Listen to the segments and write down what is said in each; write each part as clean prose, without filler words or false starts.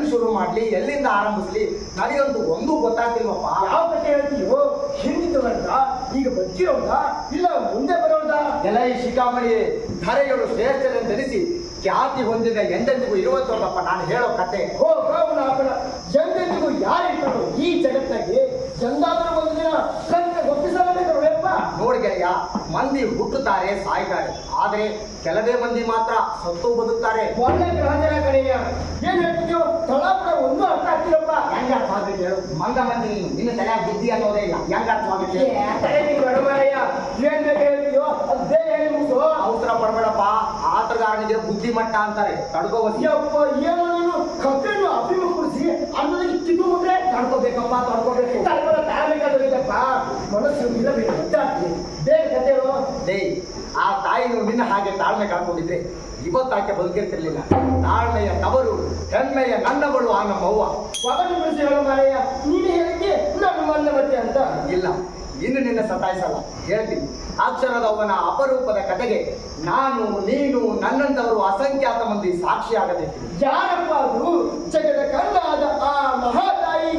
ಹೆಂಗ್ ಶುರು ಮಾಡ್ಲಿ, ಎಲ್ಲಿಂದ ಆರಂಭಿಸ್ಲಿ, ನನಗಂತೂ ಒಂದು ಗೊತ್ತಾಗ್ತಿಲ್ವಪ್ಪ. ಯಾವ ಕಥೆ ಹೇಳ್ತೀಯೋ? ಹಿಂದಿದ್ದವರ್ದ, ಈಗ ಬದುಕಿರೋದ, ಇಲ್ಲ ಮುಂದೆ ಬರೋದ? ಎಲ್ಲ ಈ ಶಿಖಾಮಣಿ ಧರೆಗಳು ಶ್ರೇಷ್ಠರೆಂದೆನಿಸಿ ಖ್ಯಾತಿ ಹೊಂದಿದ ಎಂದೆಂದಿಗೂ ಇರುವಂತವ್ರಪ್ಪ ನಾನು ಹೇಳೋ ಕತೆ. ಓ ಗಾವನ ಎಂದೆಂದಿಗೂ ಯಾರಿರ್ತಾರೋ ಈ ಜಗತ್ತಾಗಿ ಎಂದಾದರೂ ಒಂದು ದಿನ ಕಣ್ಣಿಗೆ ಗೊತ್ತಿಸಲೇಬೇಕಪ್ಪ. ನೋಡಿ ಗೆಳೆಯ, ಮಂದಿ ಹುಟ್ಟುತ್ತಾರೆ, ಸಾಯ್ತಾರೆ, ಆದ್ರೆ ಕೆಲವೇ ಮಂದಿ ಮಾತ್ರ ಸತ್ತು ಬದುಕ್ತಾರೆ. ಒಳ್ಳೆ ಗ್ರಹಚಾರ ಕಡೆಯ ಏನ್ ಹೇಳ್ತಿದ್ಯೋ ತಳಾಪುರ ಒಂದು ಅರ್ಥ ಆಗ್ತಿರಪ್ಪ. ಹೆಂಗ ಅರ್ಥ ಆಗುತ್ತೆ ಹೇಳು? ಮಂಗ ಮಂದಿ ನಿನ್ನ ತಲೆ ಬುದ್ಧಿ ಅನ್ನೋದೇ ಇಲ್ಲ, ಹೆಂಗ ಅರ್ಥ ಆಗುತ್ತೆ? ಏನ್ ಬೇಕು ಹೇಳ್ತಿದ್ಯೋ ಅದೇ ಹೇಳಿ ಮುಗಿಸು. ಅವಸರ ಪಡ್ಬೇಡಪ್ಪ, ಆಟಗಾರನಿಗೆ ಬುದ್ಧಿಮಟ್ಟ ಅಂತಾರೆ, ತಡ್ಕೋಬತ್ತಿ. ಅಪ್ಪ ಏನೋ ನೀನು ಕಪ್ಪೆಯನ್ನು ಅಭಿಮುಖರಿಸಿ ಅನ್ನೋದಕ್ಕೆ ಕಿತ್ತು ಮುಂದೆ ತಡ್ಕೋಬೇಕಪ್ಪ, ತಡ್ಕೋಬೇಕು. ತಾಳ್ಬೇಕಾದಪ್ಪ, ಮನಸ್ಸು ಇರಬೇಕು ಗೊತ್ತಾಗ್ತದೆ. ಬೇಗ ಕಥೆಗಳು ಡೇ, ಆ ತಾಯಿನು ನಿನ್ನ ಹಾಗೆ ತಾಳ್ಮೆ ಕಳ್ಕೊಂಡಿದ್ರೆ ಇವತ್ತಾಕೆ ಬದುಕಿರ್ತಿರ್ಲಿಲ್ಲ. ತಾಳ್ಮೆಯ ತವರು, ಹೆಮ್ಮೆಯ ನನ್ನವಳು ಆ ನಮ್ಮವ್ವ. ಒಗಟು ಬಿಡಿಸಿ ಹೇಳೋ ಮಾರಯ್ಯ, ನೀನು ಹೇಳಿದ್ದೆ ನನ್ನ ಮನ್ನವತ್ತೆ ಅಂತ. ಇಲ್ಲ, ಇನ್ನು ನಿನ್ನ ಸತಾಯಿಸಲ್ಲ, ಹೇಳ್ತೀನಿ. ಅಕ್ಷರದವನ ಅಪರೂಪದ ಕತೆಗೆ ನಾನು, ನೀನು, ನನ್ನಂತವರು ಅಸಂಖ್ಯಾತ ಮಂದಿ ಸಾಕ್ಷಿಯಾಗಬೇಕು. ಯಾರಪ್ಪ ಅದು? ಜಗದ ಕಣ್ಣಾದ ಆ ಮಹಾತಾಯಿ.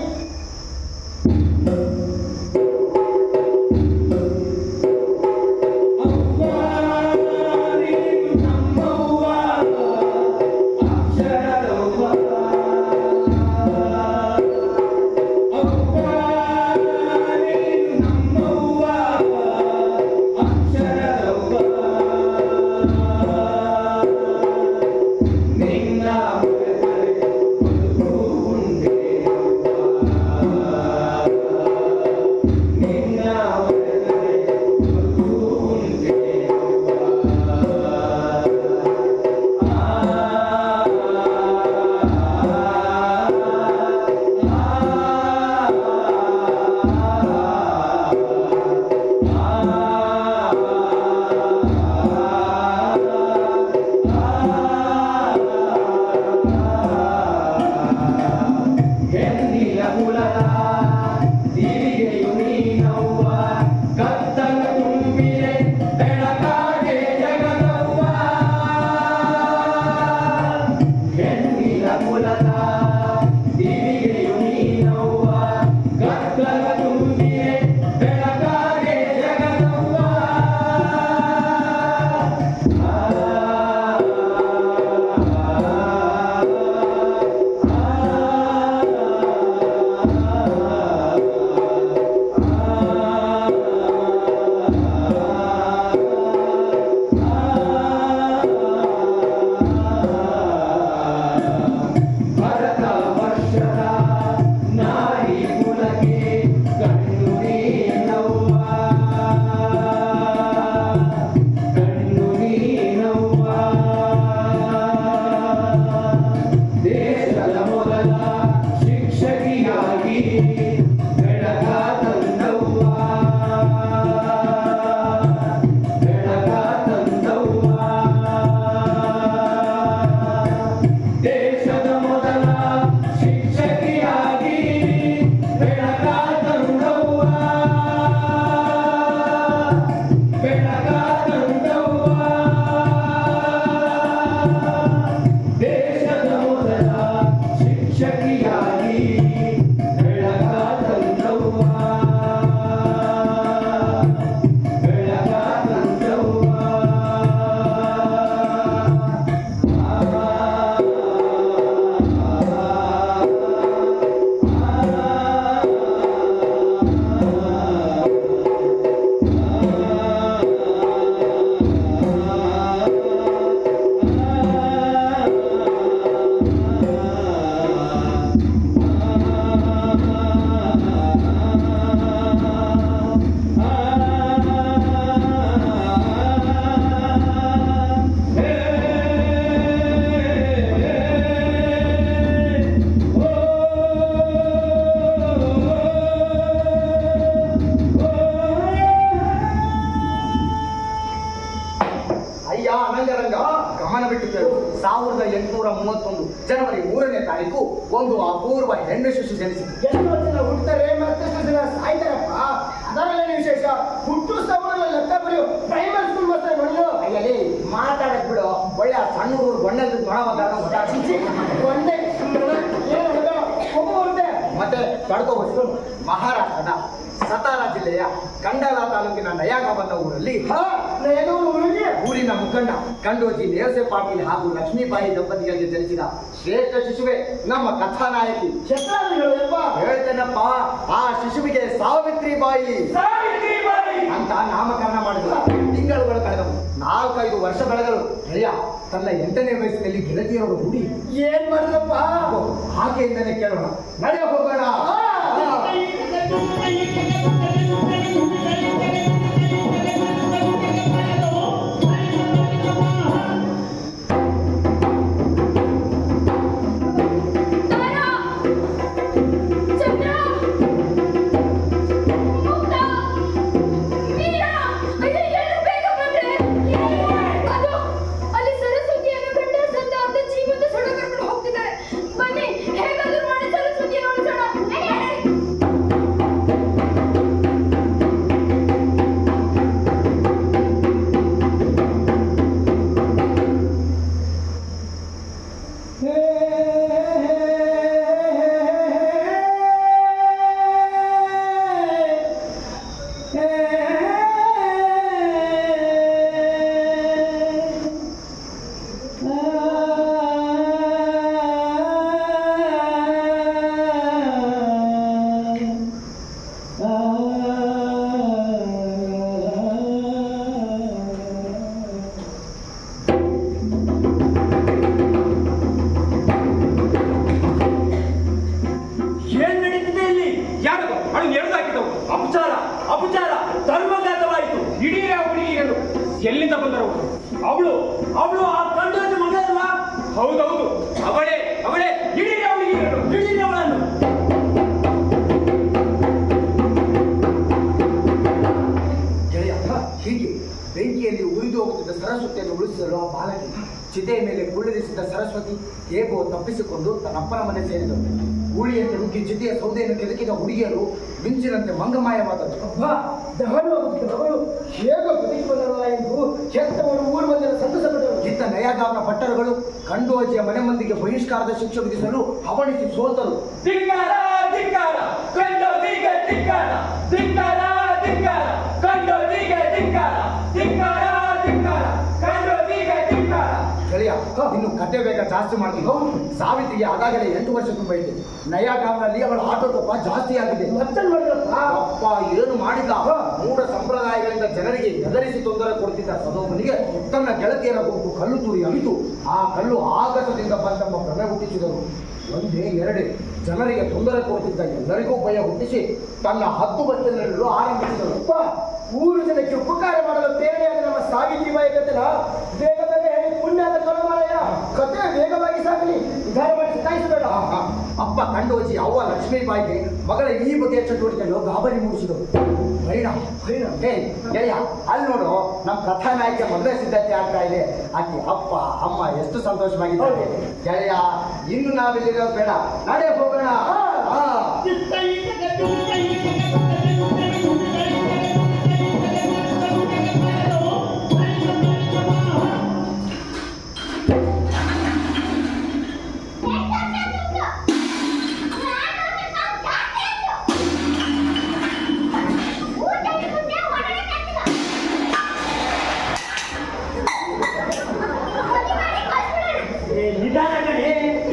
ಅನಂಗರಂಗ ಗಮನ ಬಿಟ್ಟಿದ್ದರು. 1831 ಜನವರಿ 3ನೇ ತಾರೀಕು ಒಂದು ಅಪೂರ್ವ ಹೆಣ್ಣು ಶಿಶು ಜನಿಸಿತು. ಎಷ್ಟು ಜನ ಹುಡ್ತಾರೆ ಮತ್ತಷ್ಟು ಜನ ಸಾಯ್ತಾರಪ್ಪ. ಅದರಲ್ಲೇನು ವಿಶೇಷ? ಹುಟ್ಟು ಸವರನ್ನ ಲೆಕ್ಕ ಬರೆಯೋ ಪ್ರೈಮರಿ ಸ್ಕೂಲ್ ಮಾತ್ರ ನೋಡಿದ್ರು. ಅಯ್ಯಲ್ಲಿ ಮಾತಾಡಕ್ ಬಿಡು. ಒಳ್ಳೆ ಸಣ್ಣ ಊರು ಬಣ್ಣದ ನೊಣ ಮಾತಾಡೋ ಒಂದೇ ಪಡ್ಕೋಬಹುದು. ಮಹಾರಾಷ್ಟ್ರದ ಸತಾರಾ ಜಿಲ್ಲೆಯ ಕಂಡಾಲ ತಾಲೂಕಿನ ನಯಾಗಬಂದ ಊರಲ್ಲಿ ಊರಿನ ಮುಖಂಡ ಕಂಡೋಜಿ ನೇರಸೆ ಪಾಟೀಲ್ ಹಾಗೂ ಲಕ್ಷ್ಮೀಬಾಯಿ ದಂಪತಿಗಳಿಗೆ ಜನಿಸಿದ ಶ್ರೇಷ್ಠ ಶಿಶುವೆ ನಮ್ಮ ಕಥಾನಾಯಕಿ. ಹೇಳ್ತೇನಪ್ಪ, ಆ ಶಿಶುವಿಗೆ ಸಾವಿತ್ರಿಬಾಯಿ ಅಂತ ನಾಮಕರಣ ಮಾಡಿದ್ರು. ತಿಂಗಳುಗಳು ಕಳೆದವು, 4-5 ವರ್ಷ ಬೆಳೆದರು. ಗೆಳೆಯ ತನ್ನ 8ನೇ ವಯಸ್ಸಿನಲ್ಲಿ ಗೆಳತಿಯರವರು ಹುಡಿ ಏನ್ ಮಾಡಿದಪ್ಪ? ಆಕೆಯಿಂದಲೇ ಕೇಳೋಣ, ನಡೆ ಹೋಗೋಣ. ಎಲ್ಲಿಂದ ಬಂದರು? ಅವಳು ಆ ಕಂಡೋಜಿ ಮಗ ಅಲ್ವಾ? ಹೌದೌದು, ಅವಳೇ ಇಡೀ ಅವಳನ್ನು. ಗೆಳೆಯ, ಹೀಗೆ ಬೆಂಕಿಯಲ್ಲಿ ಉರಿದು ಹೋಗುತ್ತಿದ್ದ ಸರಸ್ವತಿಯನ್ನು ಉಳಿಸಲು ಆ ಬಾಲಕಿ ಚಿತೆಯ ಮೇಲೆ ಕುಳ್ಳಿರಿಸಿದ್ದ ಸರಸ್ವತಿ ಹೇಗೋ ತಪ್ಪಿಸಿಕೊಂಡು ತನ್ನಪ್ಪನ ಮನೆ ಸೇರಿದಳು. ಗೂಳಿಯಂತೆ ನುಗ್ಗಿ ಚಿತೆಯ ಸೌದೆಯನ್ನು ಕೆದಕಿದ ಹುಡುಗಿಯರು ಮಿಂಚಿನಂತೆ ಮಂಗಮಾಯವಾದದ್ದು. ದಹನವಾಗುತ್ತಿದ್ದವಳು ಹೇಗೋ ಬದುಕಿಕೊಂಡರಲ್ಲ ಎಂದು ಹೆತ್ತವರು ಊರು ಮಂದಿರ ಸಂತಸಪಟ್ಟರು. ಇತ್ತ ನಯಾಗಾವ್ನ ಭಟ್ಟರುಗಳು ಕಂಡೋಜಿಯ ಮನೆ ಮಂದಿಗೆ ಬಹಿಷ್ಕಾರದ ಶಿಕ್ಷೆ ವಿಧಿಸಲು ಹವಣಿಸಿ ಸೋತರು. ಧಿಕ್ಕಾರ ಧಿಕ್ಕಾರ ಕಂಡೋಜಿಗೆ ಧಿಕ್ಕಾರ, ಧಿಕ್ಕಾರ ಧಿಕ್ಕಾರ ಕಂಡೋಜಿಗೆ ಧಿಕ್ಕಾರ, ಧಿಕ್ಕಾರ ಧಿಕ್ಕಾರ ಕಂಡೋಜಿಗೆ ಧಿಕ್ಕಾರ. ಗೆಳೆಯ, ಇನ್ನು ಕತೆ ಬೇಗ ಜಾಸ್ತಿ ಮಾಡ್ತೀವಿ. ಸಾವಿತ್ರಿಗೆ ಆಗಾಗಲೇ 8 ವರ್ಷ ತುಂಬೈತೆ. ನಯಾಗಾವ್ನಲ್ಲಿ ಅವಳ ಆಟೋಟೋಪ ಜಾಸ್ತಿ ಆಗಿದೆ. ಅಪ್ಪ ಏನು ಮಾಡಿದ? ಮೂಢ ಸಂಪ್ರದಾಯಗಳಿಂದ ಜನರಿಗೆ ಹೆದರಿಸಿ ತೊಂದರೆ ಕೊಡ್ತಿದ್ದ ಸದೋಮನಿಗೆ ತನ್ನ ಗೆಳತಿಯರ ಗುಂಪು ಕಲ್ಲು ತೂರಿ ಅವಿತು ಆ ಕಲ್ಲು ಆಗಸದಿಂದ ಬಂದೆಂಬ ಭ್ರಮೆ ಹುಟ್ಟಿಸಿದರು. ಒಂದೇ ಎರಡೇ ಜನರಿಗೆ ತೊಂದರೆ ಕೊಡ್ತಿದ್ದ ಎಲ್ಲರಿಗೂ ಭಯ ಹುಟ್ಟಿಸಿ ತನ್ನ 10 ವರ್ಷದಲ್ಲಿರಲು ಆರಂಭಿಸಿದರು. ಊರು ಜನಕ್ಕೆ ಉಪಕಾರ ಮಾಡಲು ಪ್ರೇರಣೆಯಾದ ನಮ್ಮ ಸಾವಿತ್ರಿಬಾಯಿ ಕಥೆನ ಬೇಗ ಹೇಳಿ ಪುಣ್ಯದ ಕಳಮಾಲಯ ಕಥೆ ವೇಗವಾಗಿ ಸಾಗಲಿ, ನಿಧಾನ ಮಾಡಿ ಸತಾಯಿಸಬೇಡ. ಅಪ್ಪ ಕಂಡೋಜಿ ಅವ್ವ ಲಕ್ಷ್ಮೀಬಾಯಿಗೆ ಮಗಳ ಈ ಬಗೆಯ ಚಟುವಟಿಕೆಗಳು ಗಾಬರಿ ಮೂಡಿಸಿದವು. ಪರಿಣಾಮ ಹೇ ಗೆಳೆಯ, ಅಲ್ಲಿ ನೋಡು, ನಮ್ಮ ಕಥಾನಾಯಕ ಮದುವೆ ಸಿದ್ಧತೆ ಆಗ್ತಾ ಇದೆ. ಆಕೆ ಅಪ್ಪ ಅಮ್ಮ ಎಷ್ಟು ಸಂತೋಷವಾಗಿದ್ದಾರೆ. ಗೆಳೆಯ, ಇನ್ನು ನಾವಿಲ್ಲಿರೋದು ಬೇಡ, ನಡೆ ಹೋಗೋಣ.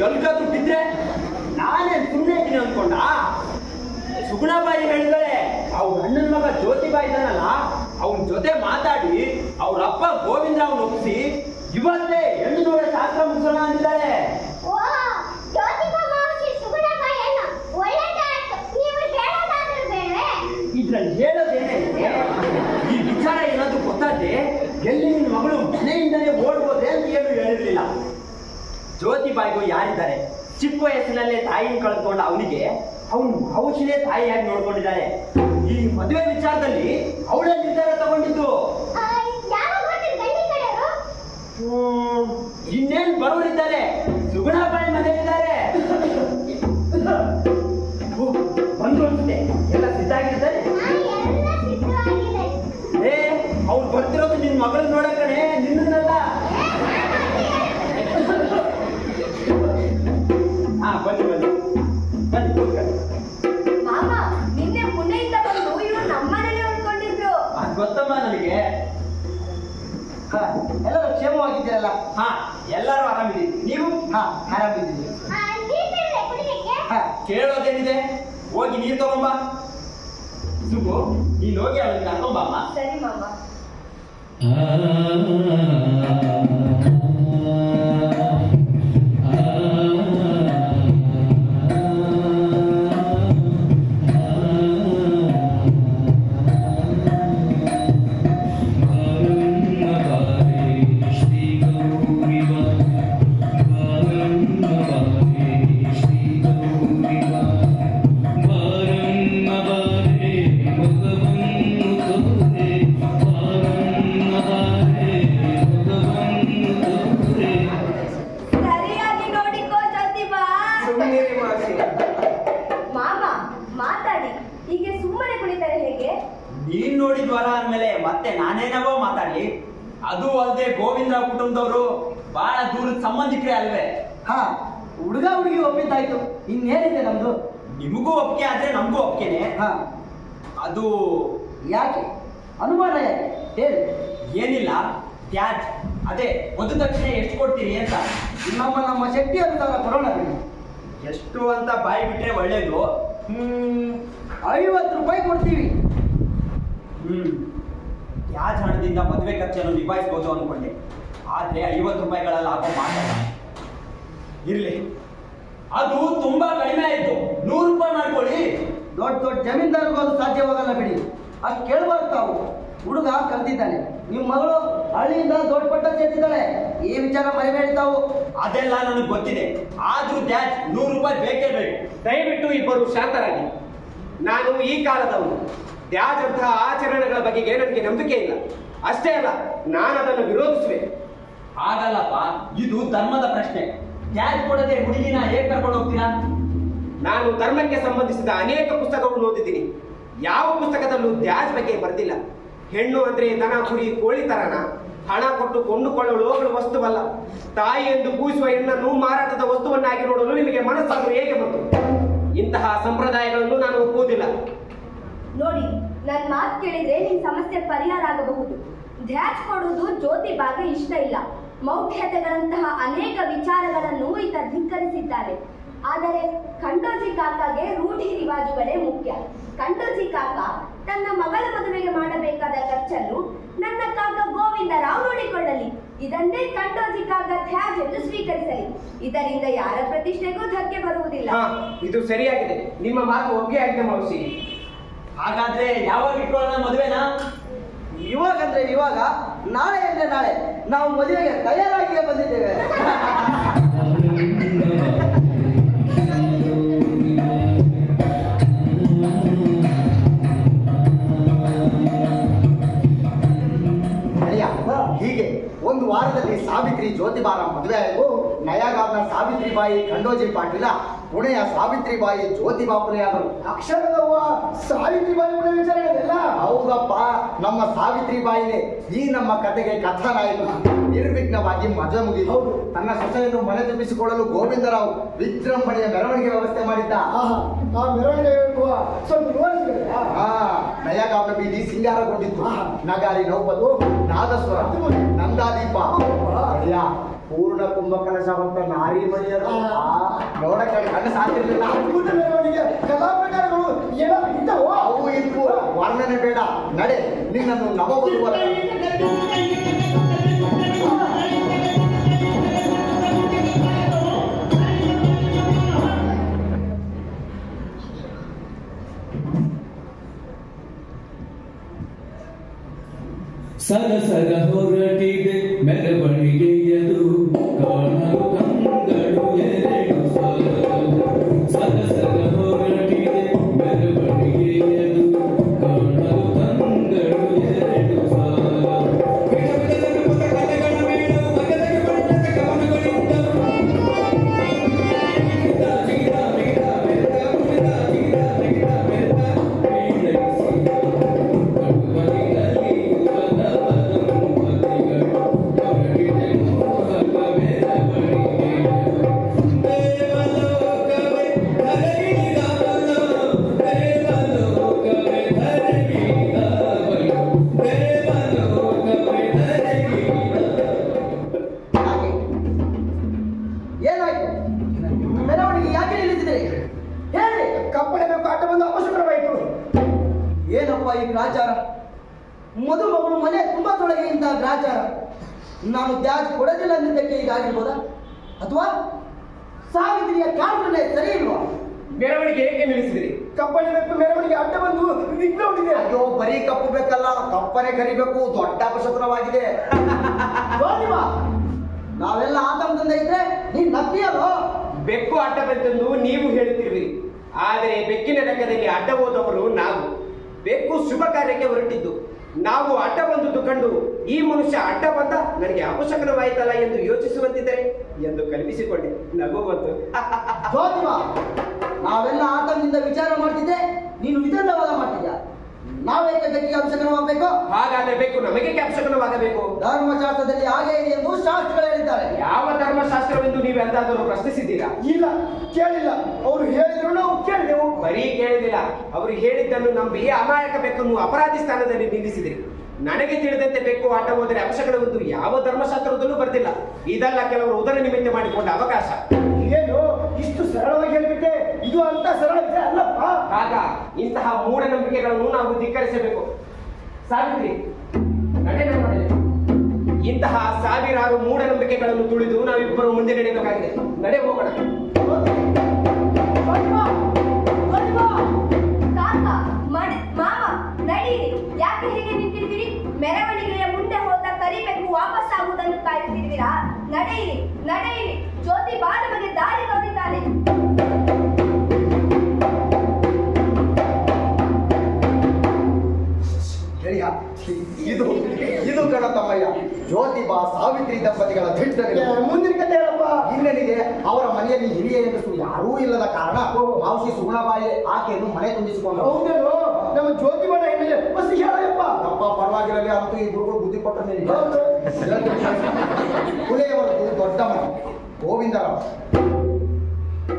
ಎಲ್ಗಾದ್ರು ಬಿದ್ರೆ ನಾನೇ ಸುಮ್ಮನೆ ಇದ್ದೀನಿ ಅಂದ್ಕೊಂಡ. ಸುಗುಣಾಬಾಯಿ ಹೇಳಿದಾಳೆ, ಅವ್ರ ಅಣ್ಣನ ಮಗ ಜ್ಯೋತಿಬಾಯಿ ಇದ್ದಾನಲ್ಲ, ಅವನ ಜೊತೆ ಮಾತಾಡಿ ಅವ್ರ ಅಪ್ಪ ಗೋವಿಂದರಾವ್ನ ಒಪ್ಪಿಸಿ ಇವತ್ತೇ ಹೆಣ್ಣು ನೋಡ ಶಾಸ್ತ್ರ ಮುಗಿಸೋಣ ಅಂದಿದ್ದಾಳೆ. ಇದ್ರಲ್ಲಿ ಹೇಳೋದೇನೆ, ಈ ವಿಚಾರ ಏನಾದ್ರು ಗೊತ್ತಾದ್ರೆ ಎಲ್ಲಿ ನಿನ್ನ ಮಗಳು ಮನೆಯಿಂದಲೇ ಓಡ್ಬೋದೆ ಅಂತ ಏನು ಹೇಳಿರ್ಲಿಲ್ಲ. ಜ್ಯೋತಿಬಾಯಿಗೂ ಯಾರಿದ್ದಾರೆ? ಚಿಕ್ಕ ವಯಸ್ಸಿನಲ್ಲೇ ತಾಯಿನ ಕಳೆದುಕೊಂಡ ಅವನಿಗೆ ಅವನು ಔಷಧೇ ತಾಯಿಯಾಗಿ ನೋಡ್ಕೊಂಡಿದ್ದಾನೆ. ಈ ಮದುವೆ ವಿಚಾರದಲ್ಲಿ ಅವಳೇ ನಿರ್ಧಾರ ತಗೊಂಡಿದ್ದು. ಇನ್ನೇನು ಬರೋರಿದ್ದಾರೆ, ಸುಗುಣಾಬಾಯಿ ಮನೆಯಲ್ಲಿದ್ದಾರೆ. ಬಂದು ಅನ್ಸುತ್ತೆ, ಎಲ್ಲ ಸಿದ್ಧ ಆಗಿರ್ತಾರೆ. ಅವ್ರು ಬರ್ತಿರೋದು ನಿನ್ನ ಮಗಳನ್ನ ನೋಡಕಣೆ, ನಿನ್ನಲ್ಲ. ಬನ್ನಿ ಕೂತ್ಕೊಳ್ಳಿ. ಹಾ, ಎಲ್ಲರೂ ಕ್ಷೇಮವಾಗಿದ್ದೀರಲ್ಲ? ಹಾ, ಎಲ್ಲರೂ ಆರಾಮಿದ್ದೀವಿ. ನೀವು? ಹಾ, ಆರಾಮಿದ್ದೀವಿ. ಹಾ, ಕೇಳೋದೇನಿದೆ, ಹೋಗಿ ನೀರು ತಗೊಂಬ. ಸುಬ್ಬು, ನೀನು ಹೋಗಿ ಅವಳಿಗೆ ಕರ್ಕೊಂಬಮ್ಮ. ಸರಿ ಮಾಮ. ಸರಿಯಾಗಿ ನೋಡಿಕೋ ಜ್ಯೋತಿಬಾ. ಸುಮ್ಮನಿರಿ ಮಾಸಿ. ಮಾಮ ಮಾತಾಡಿ, ಹೀಗೆ ಸುಮ್ಮನೆ ಕುಳಿತರೆ ಹೇಗೆ? ನೀನ್ ನೋಡಿದ ವರ ಅಂದ್ಮೇಲೆ ಮತ್ತೆ ನಾನೇನವೋ ಮಾತಾಡ್ಲಿ. ಅದು ಅಲ್ಲದೆ ಗೋವಿಂದರಾವ್ ಕುಟುಂಬದವರು ಬಹಳ ದೂರದ ಸಂಬಂಧಿಕರೇ ಅಲ್ವೇ? ಹಾ, ಹುಡುಗ ಹುಡುಗಿ ಒಪ್ಪಿದ್ದಾಯ್ತು, ಇನ್ನೇನಿದೆ ನಮ್ದು? ನಿಮಗೂ ಒಪ್ಪಿಗೆ ಆದ್ರೆ ನಮಗೂ ಒಪ್ಪಿಗೆನೆ. ಹಾ, ಅದು ಯಾಕೆ ಅನುಮಾನ ಯಾಕೆ ಹೇಳಿ? ಏನಿಲ್ಲ, ತ್ಯಾಜ್ ಅದೇ ಒಂದು ತಕ್ಷಣ ಎಷ್ಟು ಕೊಡ್ತೀರಿ ಅಂತ. ನಮ್ಮ ಶಕ್ತಿ ಅನುಸಾರ ಕೊರೋಣ ಬಿಡಿ. ಎಷ್ಟು ಅಂತ ಬಾಯಿ ಬಿಟ್ರೆ ಒಳ್ಳೇದು. 50 ರೂಪಾಯಿ ಕೊಡ್ತೀವಿ. ತ್ಯಾಜ್ ಹಣದಿಂದ ಮದುವೆ ಖರ್ಚನ್ನು ನಿಭಾಯಿಸಬಹುದು ಅನ್ಕೊಂಡೆ, ಆದ್ರೆ 50 ರೂಪಾಯಿಗಳಲ್ಲಿ ಆಗೋ ಮಾತಲ್ಲ. ಇರ್ಲಿ, ಅದು ತುಂಬಾ ಕಡಿಮೆ ಆಯ್ತು. 100 ರೂಪಾಯಿ ಮಾಡ್ಕೊಳ್ಳಿ. ದೊಡ್ಡ ದೊಡ್ಡ ಜಮೀನ್ದಾರಿಗೂ ಅದು ಸಾಧ್ಯವಾಗಲ್ಲ ಬಿಡಿ. ಅಷ್ಟು ಕೇಳಬಾರ್ದು ತಾವು. ಹುಡುಗ ಕಲ್ತಿದ್ದಾನೆ, ನಿಮ್ಮ ಮಗಳು ಹಳ್ಳಿಯಿಂದ ದೊಡ್ಡ ಪಟ್ಟ ಸೇರ್ತಿದ್ದಾಳೆ. ಈ ವಿಚಾರ ಮರಿಬೇಡಿ ತಾವು. ಅದೆಲ್ಲ ನನಗೆ ಗೊತ್ತಿದೆ, ಆದ್ರೂ ತ್ಯಾಜ್ 100 ರೂಪಾಯಿ ಬೇಕೇ ಬೇಕು. ದಯವಿಟ್ಟು ಇಬ್ಬರು ಶಾಂತರಾಗಿ. ನಾನು ಈ ಕಾಲದವನು. ತ್ಯಾಜಂತಹ ಆಚರಣೆಗಳ ಬಗ್ಗೆ ನನಗೆ ನಂಬಿಕೆ ಇಲ್ಲ. ಅಷ್ಟೇ ಅಲ್ಲ, ನಾನು ಅದನ್ನು ವಿರೋಧಿಸುವೆ. ಆಗಲ್ಲಪ್ಪ, ಇದು ಧರ್ಮದ ಪ್ರಶ್ನೆ. ತ್ಯಾಜ್ ಕೊಡದೆ ಹುಡುಗಿನ ಹೇಗೆ ಕರ್ಕೊಂಡು ಹೋಗ್ತೀರಾ? ನಾನು ಧರ್ಮಕ್ಕೆ ಸಂಬಂಧಿಸಿದ ಅನೇಕ ಪುಸ್ತಕಗಳನ್ನು ಓದಿದ್ದೀನಿ. ಯಾವ ಪುಸ್ತಕದಲ್ಲೂ ತ್ಯಾಜ್ ಬಗ್ಗೆ ಬರೆದಿಲ್ಲ. ಹೆಣ್ಣು ಅಂದ್ರೆ ದನ ಕುರಿ ಕೋಳಿ ತರನ, ಹಣ ಕೊಟ್ಟು ಕೊಂಡುಕೊಳ್ಳಲು ಹೋಗಲು ವಸ್ತುವಲ್ಲ. ತಾಯಿ ಎಂದು ಪೂಜಿಸುವ ಹೆಣ್ಣನ್ನು ಮಾರಾಟದ ವಸ್ತುವನ್ನಾಗಿ ನೋಡಲು ನಿಮಗೆ ಮನಸ್ಸಾದರೂ ಹೇಗೆ ಬಂತು? ಇಂತಹ ಸಂಪ್ರದಾಯಗಳನ್ನು ನಾನು ಒಪ್ಪುವುದಿಲ್ಲ. ನೋಡಿ, ನನ್ನ ಮಾತು ಕೇಳಿದ್ರೆ ನಿಮ್ ಸಮಸ್ಯೆ ಪರಿಹಾರ ಆಗಬಹುದು. ಧ್ಯಾಜ್ ಕೊಡುವುದು ಜ್ಯೋತಿಬಾಗೆ ಇಷ್ಟ ಇಲ್ಲ. ಮೌಢ್ಯತೆಗಳಂತಹ ಅನೇಕ ವಿಚಾರಗಳನ್ನು ಈತ ಧಿಕ್ಕರಿಸಿದ್ದಾರೆ. ಆದರೆ ಕಂಡೋಜಿ ಕಾಕಾಗೆ ರೂಢಿ ರಿವಾಜುಗಳೇ ಮುಖ್ಯ. ಕಂಡೋಜಿ ಕಾಕ ತನ್ನ ಮಗಳ ಮದುವೆಗೆ ಮಾಡಬೇಕಾದ ಖರ್ಚನ್ನು ನನ್ನ ಕಾಕ ಗೋವಿಂದರಾವ್ ನೋಡಿಕೊಳ್ಳಲಿ. ಇದನ್ನೇ ಕಂಡೋಜಿ ಕಾಕ ತ್ಯಾಜ್ ಎಂದು ಸ್ವೀಕರಿಸಲಿ. ಇದರಿಂದ ಯಾರ ಪ್ರತಿಷ್ಠೆಗೂ ಧಕ್ಕೆ ಬರುವುದಿಲ್ಲ. ಹಾ, ಇದು ಸರಿಯಾಗಿದೆ. ನಿಮ್ಮ ಮಾತು ಒಪ್ಪಿಗೆ ಆಗಿದೆ ಮೌಸಿ. ಹಾಗಾದ್ರೆ ಯಾವಾಗ ಇಟ್ಕೊಳ್ಳೋಣ ಮದುವೆನಾ? ಇವಾಗ ಅಂದ್ರೆ ಇವಾಗ, ನಾಳೆ ಅಂದ್ರೆ ನಾಳೆ. ನಾವು ಮದುವೆಗೆ ತಯಾರಾಗಿಯೇ ಬಂದಿದ್ದೇವೆ. ಅಯ್ಯ, ಹೀಗೆ ಒಂದು ವಾರದಲ್ಲಿ ಸಾವಿತ್ರಿ ಜ್ಯೋತಿಬಾರ ಮದುವೆ ಆಯಿತು. ನಯಾಗಾಬ್ನ ಸಾವಿತ್ರಿಬಾಯಿ ಖಂಡೋಜಿ ಪಾಟೀಲ ಪುಣೆಯ ಸಾವಿತ್ರಿಬಾಯಿ ಜ್ಯೋತಿಬಾ ಪುಣೆಯಾದರು. ಅಕ್ಷರದವ್ವ ಸಾವಿತ್ರಿಬಾಯಿ ಪುಣೆ ವಿಚಾರಗಳಿಲ್ಲ. ಹೌದಪ್ಪ, ನಮ್ಮ ಸಾವಿತ್ರಿಬಾಯಿನೇ ಈ ನಮ್ಮ ಕತೆಗೆ ಕಥಾನಾಯಕ. ನಿರ್ವಿಘ್ನವಾಗಿ ಮದುವೆ ಮುಗಿದು ತನ್ನ ಸೊಸೆಯನ್ನು ಮನೆ ತುಂಬಿಸಿಕೊಳ್ಳಲು ಗೋವಿಂದರಾವ್ ವಿಜೃಂಭಣೆಯ ಮೆರವಣಿಗೆ ವ್ಯವಸ್ಥೆ ಮಾಡಿದ್ದ. ಆ ಮೆರವಣಿಗೆ ಸ್ವಲ್ಪ ವಿವರಿಸಿದ್ರೆ ನಯಾಗಾಬ್ನ ಬೀದಿ ಸಿಂಗಾರಗೊಂಡಿತ್ತು. ನಗಾರಿ ನೌಪದು, ನಾದಸ್ವರ, ನಂದಾದೀಪ, ಅಯ್ಯ, ಪೂರ್ಣ ಕುಂಭಕಲಶ ಹೊತ್ತ ನಾರಿ ಮಣಿಯರು ನೋಡಕ್ಕೆ ಕಣ್ಣು ಸಾಧ್ಯಿರಲಿಲ್ಲ. ಅದ್ಭುತ ಮೆರವಣಿಗೆ ಕಲಾ ಪ್ರಕಾರಗಳು ಏನಾದ್ರು ಇದ್ದವೋ? ಅವು ಇದ್ವು, ವರ್ಣನೆ ಬೇಡ. ನಡೆ, ನಿನ್ನನ್ನು ನವವಧುವರ ಸರಸರ ಹೊರಟಿದೆ ಮೆರವಣಿಗೆಯದು, ಕಾಣಲು ಕಂಗಳು ಎರಡು ಸಾಲು. ಸರಸರ ಹೊರಟಿದೆ ಮೆರವಣಿಗೆಯದು, ಕಾಣಲು ಕಂಗಳು ಎರಡು ಸಾಲು. ದೇವಲೋ ಕಪ್ಪಣೆ ಬೇಕು ಅಡ್ಡ ಬಂದು ಅಪಶಕುನವಾಯಿತು. ಏನಪ್ಪ ಈ ಗ್ರಾಚಾರ? ಮದುಮಗಳು ಮನೆ ತುಂಬಾ ತೊಳಗೆ ಇಂತಹ ಗ್ರಾಚಾರ. ನಾನು ತ್ಯಾಜ್ ಕೊಡೋದಿಲ್ಲ ಅಂದಿದ್ದಕ್ಕೆ ಹೀಗಾಗಿರ್ಬೋದಾ? ಅಥವಾ ಸಾವಿತ್ರಿಯ ಕಾರಣನೇ ಸರಿ ಇಲ್ವಾ? ಮೆರವಣಿಗೆ ಹೇಗೆ ನಿಲ್ಲಿಸಿದಿರಿ? ಕಪ್ಪಣೆ ಬೇಕು ಮೆರವಣಿಗೆ ಅಡ್ಡ ಬಂದು ವಿಘ್ನ ಉಂಟಿದೆ. ಅಯ್ಯೋ, ಬರೀ ಕಪ್ಪು ಬೇಕಲ್ಲ, ಕಪ್ಪನೆ ಕರಿಬೇಕು. ದೊಡ್ಡ ಅಪಶಕುನವಾಗಿದೆ. ಜ್ಯೋತಿಬಾ, ನಾವೆಲ್ಲ ಆತಂಕದಿಂದ ಇದ್ರೆ ನೀನ್ ನಗ್ತೀಯಲ್ಲೋ? ಬೆಕ್ಕು ಅಡ್ಡ ಬಂತೆಂದು ನೀವು ಹೇಳುತ್ತಿರುವಿರಿ, ಆದರೆ ಬೆಕ್ಕಿನ ಲೆಕ್ಕದಲ್ಲಿ ಅಡ್ಡ ಹೋದವರು ನಾವು. ಬೆಕ್ಕು ಶುಭ ಕಾರ್ಯಕ್ಕೆ ಹೊರಟಿದ್ದು, ನಾವು ಅಡ್ಡ ಬಂದದ್ದು ಕಂಡು ಈ ಮನುಷ್ಯ ಅಡ್ಡ ಬಂದ, ನನಗೆ ಅಪಶಕನವಾಯ್ತಲ್ಲ ಎಂದು ಯೋಚಿಸುವಂತಿದ್ದರೆ ಎಂದು ಕಲ್ಪಿಸಿಕೊಂಡೆ. ನಗು ಬಂತು. ಜ್ಯೋತಿಬಾ, ನಾವೆಲ್ಲ ಆತಂಕದಿಂದ ವಿಚಾರ ಮಾಡ್ತಿದ್ದೆ, ನೀನು ವಿಧಂಡವಾದ ಮಾಡ್ತಿದ್ಯಾ? ನಾವೇಕೆ ಬೆಕ್ಕಿಗೆ ಅಪಶಕನವಾಗಬೇಕು? ಹಾಗಾದ್ರೆ ಬೇಕು ನಮಗೆ ಅಪಶಕನವಾಗಬೇಕು? ಧರ್ಮಶಾಸ್ತ್ರದಲ್ಲಿ ಹಾಗೆ ಇದೆ ಎಂದು ಶಾಸ್ತ್ರಗಳು ಹೇಳಿದ್ದಾರೆ. ಯಾವ ಧರ್ಮಶಾಸ್ತ್ರವೆಂದು ನೀವು ಎಂದಾದರೂ ಪ್ರಶ್ನಿಸಿದ್ದೀರಾ? ಇಲ್ಲ, ಕೇಳಿಲ್ಲ. ಅವರು ಹೇಳಿದ್ರು ನಾವು ಕೇಳಿದೆವು. ಬರೀ ಕೇಳಿದಿಲ್ಲ, ಅವರು ಹೇಳಿದ್ದನ್ನು ನಂಬಿ ಅಮಾಯಕ ಬೆಕ್ಕನ್ನು ಅಪರಾಧಿ ಸ್ಥಾನದಲ್ಲಿ ನಿಲ್ಲಿಸಿದಿರಿ. ನನಗೆ ತಿಳಿದಂತೆ ಬೆಕ್ಕು ಅಡ್ಡ ಹೋದರೆ ಅಪಶಕನವೆಂದು ಯಾವ ಧರ್ಮಶಾಸ್ತ್ರದಲ್ಲೂ ಬರ್ತಿಲ್ಲ. ಇದೆಲ್ಲ ಕೆಲವರು ಉದರ ನಿಮಿತ್ತ ಮಾಡಿಕೊಂಡ ಅವಕಾಶ. ಏನು ಇಷ್ಟು ಸರಳವಾಗಿ ಹೇಳ್ಬಿಟ್ಟೆ? ಇದು ಅಂತ ಸರಳ ಇದೆ ಅಲ್ಲಪ್ಪ. ಆಗ ಇಂತಹ ಮೂಢನಂಬಿಕೆಗಳನ್ನು ನಾವು ಧಿಕ್ಕರಿಸಬೇಕು. ಸಾವಿತ್ರಿ, ನಡೆ ನಮ್ಮ ಮನೆಯಲ್ಲಿ. ಇಂತಹ ಸಾವಿರಾರು ಮೂಢನಂಬಿಕೆಗಳನ್ನು ತುಳಿದು ನಾವಿಬ್ಬರು ಮುಂದೆ ನಡೆಯಬೇಕಾಗಿದೆ. ನಡೆ ಹೋಗೋಣ. ಕಾಕ, ಮಾಮ, ನಡೀರಿ. ಯಾಕೆ ಹೀಗೆ ನಿಂತಿರ್ತೀರಿ? ಮೆರವಣಿಗೆಯ ಮುಂದೆ ಹೋದ ಕರಿಬೇಕು ವಾಪಸ್ ಆಗುವುದನ್ನು ಕಾಯುತ್ತಿರುವಿರಾ? ನಡೆಯಿರಿ, ನಡೆಯಿರಿ. ಜ್ಯೋತಿ ಬಾ, ನಮಗೆ ದಾರಿ ತೋರಿದ್ದಾನೆ. ಹೇಳಿಯ, ಇದು ಕಣ ತಮ್ಮಯ್ಯ, ಜ್ಯೋತಿಬಾ ಸಾವಿತ್ರಿ ದಂಪತಿಗಳ ದಿಟ್ಟನೆ. ಮುಂದಿನ ಕತೆ ಹೇಳಪ್ಪ. ಇನ್ನೇನಿದೆ, ಅವರ ಮನೆಯಲ್ಲಿ ಹಿರಿಯ ಹೆಂಗಸು ಯಾರೂ ಇಲ್ಲದ ಕಾರಣ ಮಾವಶಿ ಸುಗುಣಬಾಯಿ ಆಕೆಯನ್ನು ಮನೆ ತುಂಬಿಸಿಕೊಂಡು. ಹೌದೇನು? ನಮ್ಮ ಜ್ಯೋತಿಬಾನ ಹೆಣ್ಣಿಗೆ ಬಸ್ ಹೇಳಪ್ಪ. ಅಪ್ಪ ಪರವಾಗಿರಲಿ ಅಂತೂ ಈ ಗುರುಗಳು ಬುದ್ಧಿ ಕೊಟ್ಟರು ನಿನಗೆ. ಕುಲೆಯವರದ್ದು ದೊಡ್ಡ ಮನೆ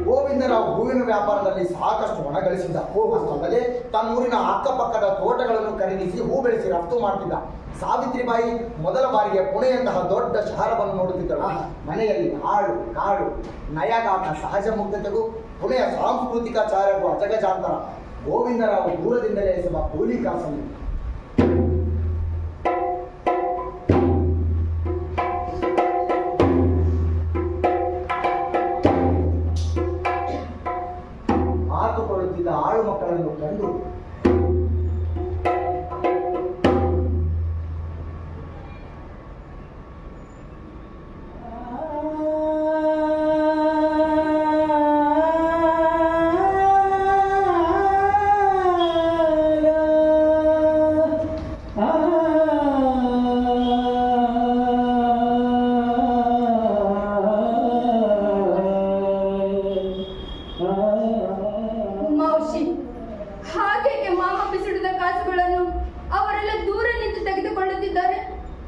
ಗೋವಿಂದರಾವ್ ಹೂವಿನ ವ್ಯಾಪಾರದಲ್ಲಿ ಸಾಕಷ್ಟು ಹಣ ಗಳಿಸಿದ್ದ. ಅಷ್ಟಲ್ಲದೆ ತನ್ನೂರಿನ ಅಕ್ಕಪಕ್ಕದ ತೋಟಗಳನ್ನು ಖರೀದಿಸಿ ಹೂ ಬೆಳೆಸಿ ರಫ್ತು ಮಾಡ್ತಿದ್ದ. ಸಾವಿತ್ರಿಬಾಯಿ ಮೊದಲ ಬಾರಿಗೆ ಪುಣೆಯಂತಹ ದೊಡ್ಡ ಶಹರವನ್ನು ನೋಡುತ್ತಿದ್ದಳು. ಮನೆಯಲ್ಲಿ ಹಾಳು ಕಾಳು ನಯಗಾನ ಸಹಜ ಮುಗ್ಧತೆಗೂ ಪುಣೆಯ ಸಾಂಸ್ಕೃತಿಕ ಚಾರಗೂ ಅಜಗಜಾಂತರ. ಗೋವಿಂದರಾವ್ ದೂರದಿಂದಲೇ ಎಸೆದ ಕೂಲಿ ಕಾಸನ್ನು ಹಾಕಿಕೊಳ್ಳುತ್ತಿದ್ದ ಆಳು ಮಕ್ಕಳನ್ನು ಕಂಡು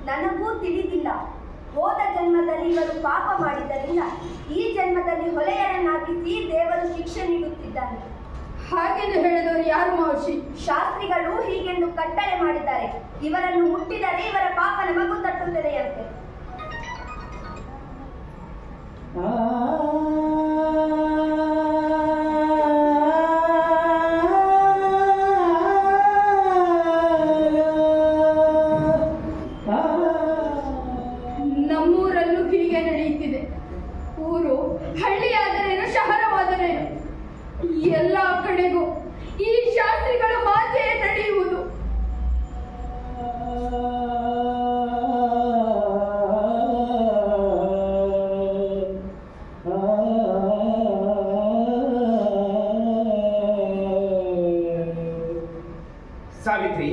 ನನಗೂ ತಿಳಿದಿಲ್ಲ. ಹೋದ ಜನ್ಮದಲ್ಲಿ ಇವರು ಪಾಪ ಮಾಡಿದ್ದರಿಂದ ಈ ಜನ್ಮದಲ್ಲಿ ಹೊಲೆಯರನ್ನಾಗಿಸಿ ದೇವರು ಶಿಕ್ಷೆ ನೀಡುತ್ತಿದ್ದಾನೆ. ಹಾಗೆಂದು ಹೇಳಿದವರು ಯಾರು ಮಾವಶಿ? ಶಾಸ್ತ್ರಿಗಳು ಹೀಗೆಂದು ಕಟ್ಟಳೆ ಮಾಡಿದ್ದಾರೆ. ಇವರನ್ನು ಮುಟ್ಟಿದರೆ ಇವರ ಪಾಪ ನಮಗೂ ತಟ್ಟುತ್ತದೆಯಂತೆ. ನಮ್ಮೂರಲ್ಲೂ ಹೀಗೆ ನಡೆಯುತ್ತಿದೆ. ಊರು ಹಳ್ಳಿಯಾದರೇನು ಶಹರವಾದರೇನು ಎಲ್ಲ ಕಡೆಗೂ ಈ ಶಾಸ್ತ್ರಿಗಳ ಮಾತೇ ನಡೆಯುವುದು. ಸಾವಿತ್ರಿ,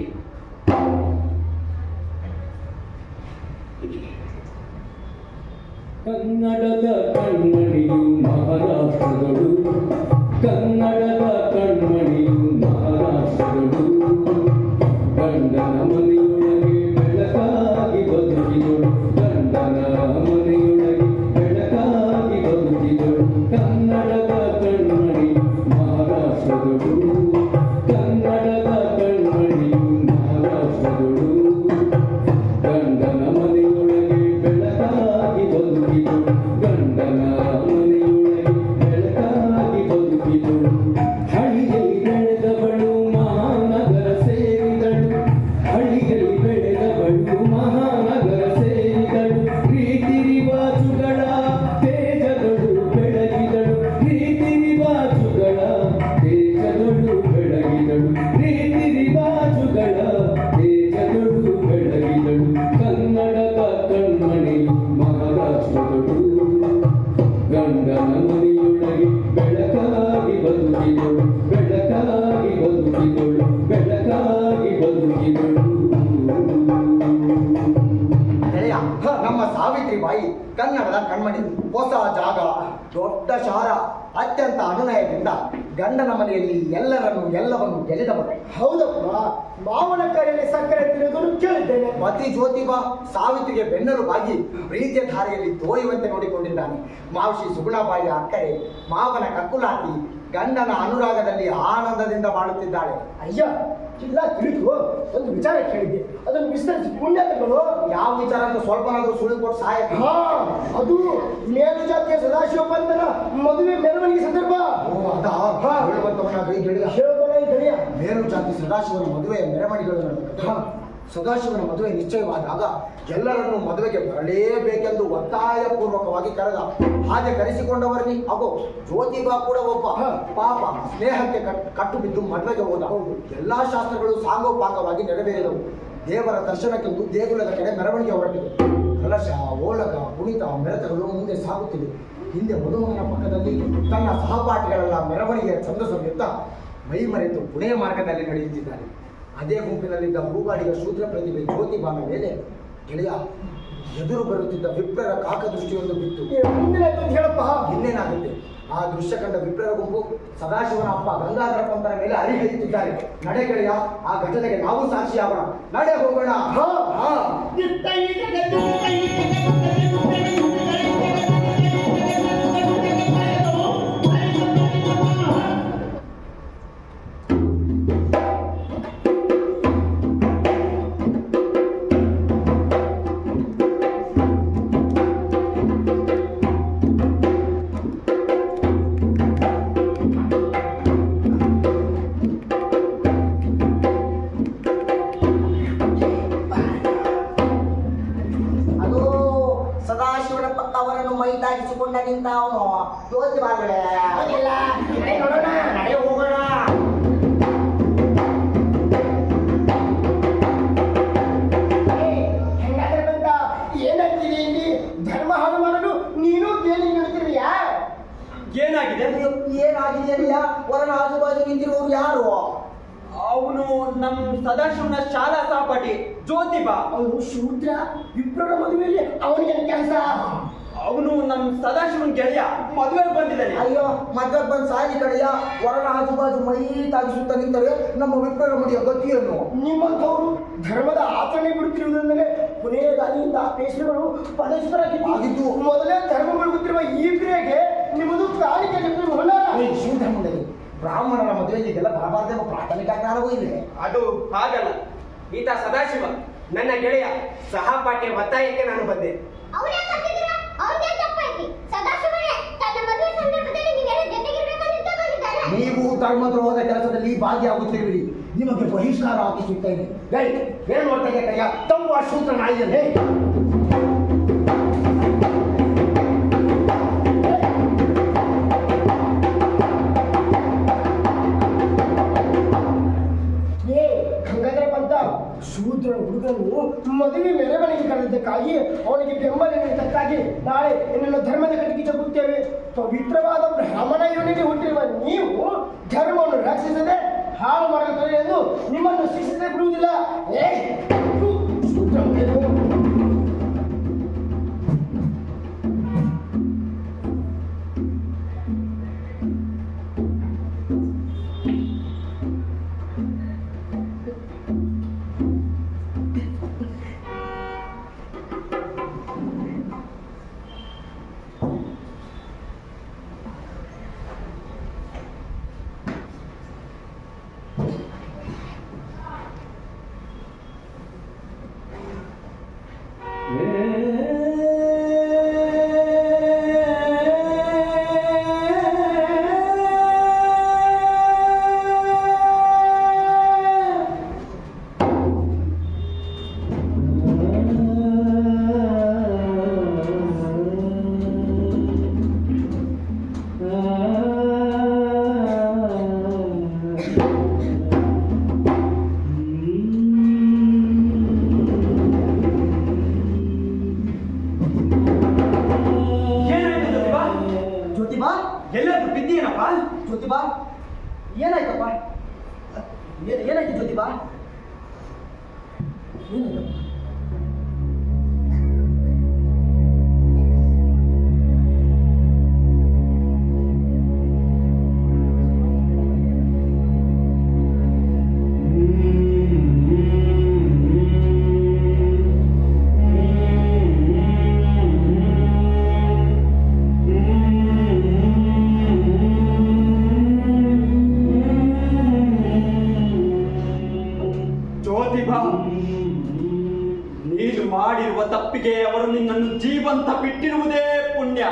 ಕನ್ನಡದ ಕಣ್ಮಣಿಯು ಮಹಾರಾಷ್ಟ್ರಗಳು, ಕನ್ನಡದ ಕಣ್ಮಣಿಯು ಮಹಾರಾಷ್ಟ್ರಗಳು, ಗಂಡನ ಮನೆಯೊಳಗೆ ಬೆಳಕಾಗಿ ಬದುಕಿದಳು, ಗಂಡನ ಮನೆಯೊಳಗೆ ಬೆಳಕಾಗಿ ಬದುಕಿದಳು. ಕನ್ನಡದ ಕಣ್ಮಣಿ ಮಹಾರಾಷ್ಟ್ರಗಳು, ಕನ್ನಡದ ಕಣ್ಮಣಿಯು ಮಹಾರಾಷ್ಟ್ರಗಳು, ಗಂಡನ ಮನೆಯೊಳಗೆ ಬೆಳಕಾಗಿ ಬದುಕಿದಳು, ಗಂಡನ ಮನೆಯೊಳಗೆ ಬೆಳಕಾಗಿ ಬದುಕಿದಳು. ಹಳಿ ಕನ್ನಡದ ಕಣ್ಮಣಿ, ಹೊಸ ಜಾಗ, ದೊಡ್ಡ ಶಾರ, ಅತ್ಯಂತ ಅನುನಯದಿಂದ ಗಂಡನ ಮನೆಯಲ್ಲಿ ಎಲ್ಲವನ್ನು ಗೆಲ್ಲಿದವರು. ಹೌದಪ್ಪ, ಮಾವನ ಕರೆಯಲ್ಲಿ ಸಕ್ಕರೆ ತಿರುವುದನ್ನು ಕೇಳಿದ್ದೇನೆ. ಪತಿ ಜ್ಯೋತಿಬಾ ಸಾವಿತ್ರಿಗೆ ಬೆನ್ನಲು ಬಾಗಿ ಪ್ರೀತಿಯ ಧಾರೆಯಲ್ಲಿ ತೋಯುವಂತೆ ನೋಡಿಕೊಂಡಿದ್ದಾನೆ. ಮಾವಶಿ ಸುಗುಣಾಬಾಯಿಯ ಅಕ್ಕರೆ ಮಾವನ ಕಕ್ಕುಲಾತಿ ಗಂಡನ ಅನುರಾಗದಲ್ಲಿ ಆನಂದದಿಂದ ಬಾಳುತ್ತಿದ್ದಾಳೆ. ಅಯ್ಯ, ಇಲ್ಲ ತಿಳಿದು ಒಂದು ವಿಚಾರ ಕೇಳಿದ್ದೆ, ಅದನ್ನು ವಿಸ್ತರಿಸಿ ಪುಣ್ಯ ತಗೊಳ್ಳು. ಯಾವ ವಿಚಾರ ಅಂತ ಸ್ವಲ್ಪನಾದ್ರೂ ಸುಳ್ಳು ಕೊಟ್ಟು ಸಹಾಯ. ಅದು ಮೇಲು ಜಾತಿಯ ಸದಾಶಿವ ಪಂತನ ಮದುವೆ ಮೆರವಣಿಗೆ ಸಂದರ್ಭ. ಮೇಲು ಜಾತಿ ಸದಾಶಿವನ ಮದುವೆಯ ಮೆರವಣಿಗೆಗಳು. ಸದಾಶಿವನ ಮದುವೆ ನಿಶ್ಚಯವಾದಾಗ ಎಲ್ಲರನ್ನೂ ಮದುವೆಗೆ ಬರಲೇಬೇಕೆಂದು ಒತ್ತಾಯಪೂರ್ವಕವಾಗಿ ಕರೆದ. ಹಾಗೆ ಕರೆಸಿಕೊಂಡವರಲ್ಲಿ ಅಗೋ ಜ್ಯೋತಿಬಾ ಕೂಡ ಒಬ್ಬ. ಪಾಪ ಸ್ನೇಹಕ್ಕೆ ಕಟ್ಟು ಬಿದ್ದು ಮದುವೆಗೆ ಹೋದ. ಎಲ್ಲಾ ಶಾಸ್ತ್ರಗಳು ಸಾಂಗೋಪಾಂಗವಾಗಿ ನೆರವೇರಿದವು. ದೇವರ ದರ್ಶನಕ್ಕೆಂದು ದೇಗುಲದ ಕಡೆ ಮೆರವಣಿಗೆ ಹೊರಟಿದೆ. ಕಲಶ, ಓಲಗ, ಕುಣಿತ, ಮೆರೆತಗಳು ಮುಂದೆ ಸಾಗುತ್ತಿದೆ. ಹಿಂದೆ ಮದುಮಗನ ಪಕ್ಕದಲ್ಲಿ ತನ್ನ ಸಹಪಾಠಿಗಳೆಲ್ಲ ಮೆರವಣಿಗೆಯ ಛಂದಸ್ಸುತ್ತ ಮೈ ಮರೆತು ಪುಣೆಯ ಮಾರ್ಗದಲ್ಲಿ ನಡೆಯುತ್ತಿದ್ದಾರೆ. ಅದೇ ಗುಂಪಿನಲ್ಲಿದ್ದ ಹೂಗಾಡಿಗ ಶೂದ್ರ ಪ್ರತಿಭೆ ಜ್ಯೋತಿಬಾನ ಮೇಲೆ ಗೆಳೆಯ ಎದುರು ಬರುತ್ತಿದ್ದ ವಿಪ್ರರ ಕಾಕದೃಷ್ಟಿಯೊಂದು ಬಿತ್ತು. ಹೇಳಪ್ಪ, ಇನ್ನೇನಾಗುತ್ತೆ? ಆ ದೃಶ್ಯ ಕಂಡ ವಿಪ್ರರ ಗುಂಪು ಸದಾಶಿವನ ಅಪ್ಪ ಗಂಗಾಧರ ಪಂತರ ಮೇಲೆ ಹರಿಹರಿಯುತ್ತಿದ್ದಾರೆ. ನಡೆ ಗೆಳೆಯ, ಆ ಘಟನೆಗೆ ನಾವು ಸಾಕ್ಷಿಯಾಗೋಣ. ನಡೆ ಹೋಗೋಣ. ಸದಾಶಿವನ ಪಕ್ಕ ಅವರನ್ನು ಮೈದಾಗಿಸಿಕೊಂಡ ನಿಂತ ಅವನು ಜ್ಯೋತಿಬಾಗಡೆ ನಡೆ ಹೋಗೋಣ. ಹೆಂಗಾದ್ರೆ ಬಂದ ಏನಾಗ್ತಿದೆ ಇಲ್ಲಿ? ಧರ್ಮ ಹಾಳು ಮಾಡಲು ನೀನು ಕೇಳಿ ಹೇಳ್ತಿರ್ಯಾ? ಏನಾಗಿದೆ? ಏನಾಗಿದೆ? ವರನ ಆಜುಬಾಜು ನಿಂತಿರುವವರು ಯಾರು? ಅವನು ನಮ್ಮ ಸದಾಶಿವನ ಶಾಲಾ ಸಹಪಾಠಿ ಜ್ಯೋತಿಬಾ. ಅವನು ಶೂದ್ರ. ವಿಪ್ರರ ಮದುವೆಯಲ್ಲಿ ಅವನಿಗೆ ಕೆಲಸ. ಅವನು ನಮ್ಮ ಸದಾಶಿವನ್ ಗೆಳೆಯ, ಮದುವೆ ಬಂದಿದ್ದಾನೆ. ಅಯ್ಯೋ, ಮದ್ವೆಗೆ ಬಂದು ಸಾಯಿ ಕಡೆಯ ವರನ ಆಜುಬಾಜು ಮೈ ತಾಗಿಸುತ್ತಾ ನಿಂತರೆ ನಮ್ಮ ವಿಪ್ರರ ಮಡಿಯ ಗತಿಯನ್ನು. ನಿಮ್ಮಂಥವರು ಧರ್ಮದ ಆಚರಣೆ ಬಿಡುತ್ತಿರುವುದೆಂದರೆ ಕೊನೆಯ ದಾನಿಯಿಂದ ಪೇಶ್ವೆಗಳು ಪರಸ್ಪರವಾಗಿದ್ದು ಮೊದಲೇ ಧರ್ಮ ಬಿಡುತ್ತಿರುವ ಈ ಪ್ರಿಯೆಗೆ ನಿಮ್ಮದು ಕಾಣಿಕೆ ಶೂದ್ರ ಮುಂದೆ ಬ್ರಾಹ್ಮಣರ ಮದುವೆಗೆ ಇದೆಲ್ಲ ಬರಬಾರ್ದೆಂಬ ಪ್ರಾಥಮಿಕ ಜ್ಞಾನವೂ ಇದೆ. ಅದು ಹಾಗಲ್ಲ. ಈತ ಸದಾಶಿವ ನನ್ನ ಗೆಳೆಯ, ಸಹಪಾಠಿಯ ಒತ್ತಾಯಕ್ಕೆ ನಾನು ಬಂದೆ. ನೀವು ಧರ್ಮದ್ರೋಹದ ಕೆಲಸದಲ್ಲಿ ಭಾಗಿಯಾಗುತ್ತಿರುವಿರಿ. ನಿಮಗೆ ಬಹಿಷ್ಕಾರ ಹಾಕಿಸುತ್ತೇನೆ. ಏನು ನೋಡ್ತಾ ಕೈಯ ತಮ್ಮ ಸೂತ್ರ ನಾಯಿಯಲ್ಲೇ. ಗಂಗಾಧರ ಪಂತ ಶೂದ್ರ ಹುಡುಗನು ಮದುವೆ ಮೆರವಣಿಗೆ ಕರೆದಕ್ಕಾಗಿ ಅವನಿಗೆ ಬೆಂಬಲ ನೀಡಿದ್ದಕ್ಕಾಗಿ ನಾಳೆ ನಿನ್ನನ್ನು ಧರ್ಮದ ಕಟ್ಟಿಗೆ ಚಗುತ್ತೇವೆ. ಪವಿತ್ರವಾದ ಬ್ರಾಹ್ಮಣ ಯೋನಿಗೆ ಹುಟ್ಟಿರುವ ನೀವು ಧರ್ಮವನ್ನು ರಕ್ಷಿಸದೆ ಹಾಳು ಮಾಡುತ್ತದೆ ಎಂದು ನಿಮ್ಮನ್ನು ಶಿಕ್ಷಿಸದೆ ಬಿಡುವುದಿಲ್ಲ. ಶೂದ್ರ ಹುಡುಗನು ಎಲ್ಲರೂ ಬಿದ್ದೀನಪ್ಪ. ಜ್ಯೋತಿಬಾ, ಏನಾಯ್ತಪ್ಪ? ಏನಾಯ್ತು ಜ್ಯೋತಿಬಾ? ತಪ್ಪಿಗೆ ಅವರು ನಿನ್ನನ್ನು ಜೀವಂತ ಬಿಟ್ಟಿರುವುದೇ ಪುಣ್ಯ.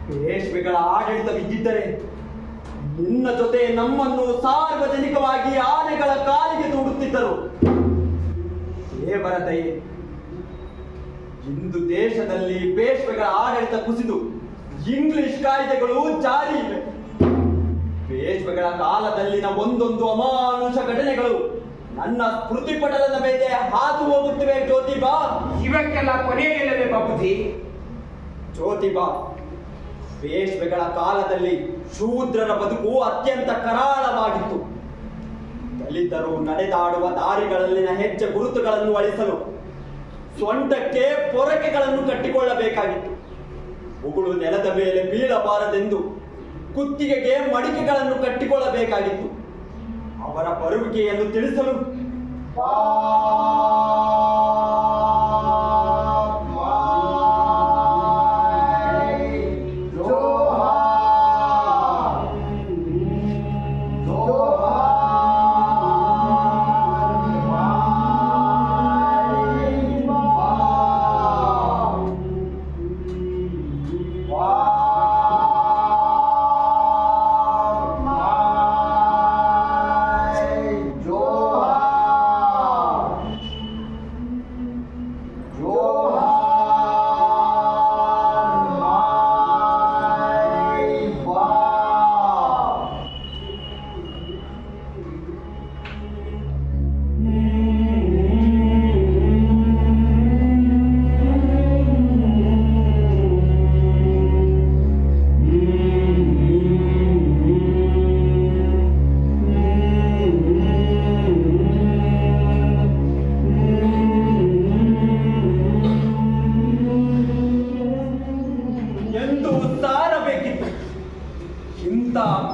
ಪೇಶ್ವೆಗಳ ಆಡಳಿತವಿದ್ದಿದ್ದರೆ ನಿನ್ನ ಜೊತೆ ನಮ್ಮನ್ನು ಸಾರ್ವಜನಿಕವಾಗಿ ಆನೆಗಳ ಕಾಲಿಗೆ ದೂಡುತ್ತಿದ್ದರು. ದೇವರ ದಯೆ, ಇಂದು ದೇಶದಲ್ಲಿ ಪೇಶ್ವೆಗಳ ಆಡಳಿತ ಕುಸಿದು ಇಂಗ್ಲಿಷ್ ಕಾಯ್ದೆಗಳು ಜಾರಿ ಇವೆ. ಪೇಶ್ವೆಗಳ ಕಾಲದಲ್ಲಿನ ಒಂದೊಂದು ಅಮಾನುಷ ಘಟನೆಗಳು ನನ್ನ ಸ್ಮೃತಿಪಟಲದ ಮೇಲೆ ಹಾದು ಹೋಗುತ್ತಿವೆ. ಜ್ಯೋತಿಬಾ, ಇವಕ್ಕೆಲ್ಲ ಕೊನೆ ಇಲ್ಲವೇ ಬಾಬುಜಿ? ಜ್ಯೋತಿಬಾ, ಪೇಶ್ವೆಗಳ ಕಾಲದಲ್ಲಿ ಶೂದ್ರರ ಬದುಕು ಅತ್ಯಂತ ಕರಾಳವಾಗಿತ್ತು. ದಲಿತರು ನಡೆದಾಡುವ ದಾರಿಗಳಲ್ಲಿನ ಹೆಜ್ಜೆ ಗುರುತುಗಳನ್ನು ಅಳಿಸಲು ಸೊಂಟಕ್ಕೆ ಪೊರಕೆಗಳನ್ನು ಕಟ್ಟಿಕೊಳ್ಳಬೇಕಾಗಿತ್ತು. ಉಗುಳು ನೆಲದ ಮೇಲೆ ಬೀಳಬಾರದೆಂದು ಕುತ್ತಿಗೆಗೆ ಮಡಿಕೆಗಳನ್ನು ಕಟ್ಟಿಕೊಳ್ಳಬೇಕಾಗಿತ್ತು. ಅವರ ಬರುವಿಕೆಯನ್ನು ತಿಳಿಸಲು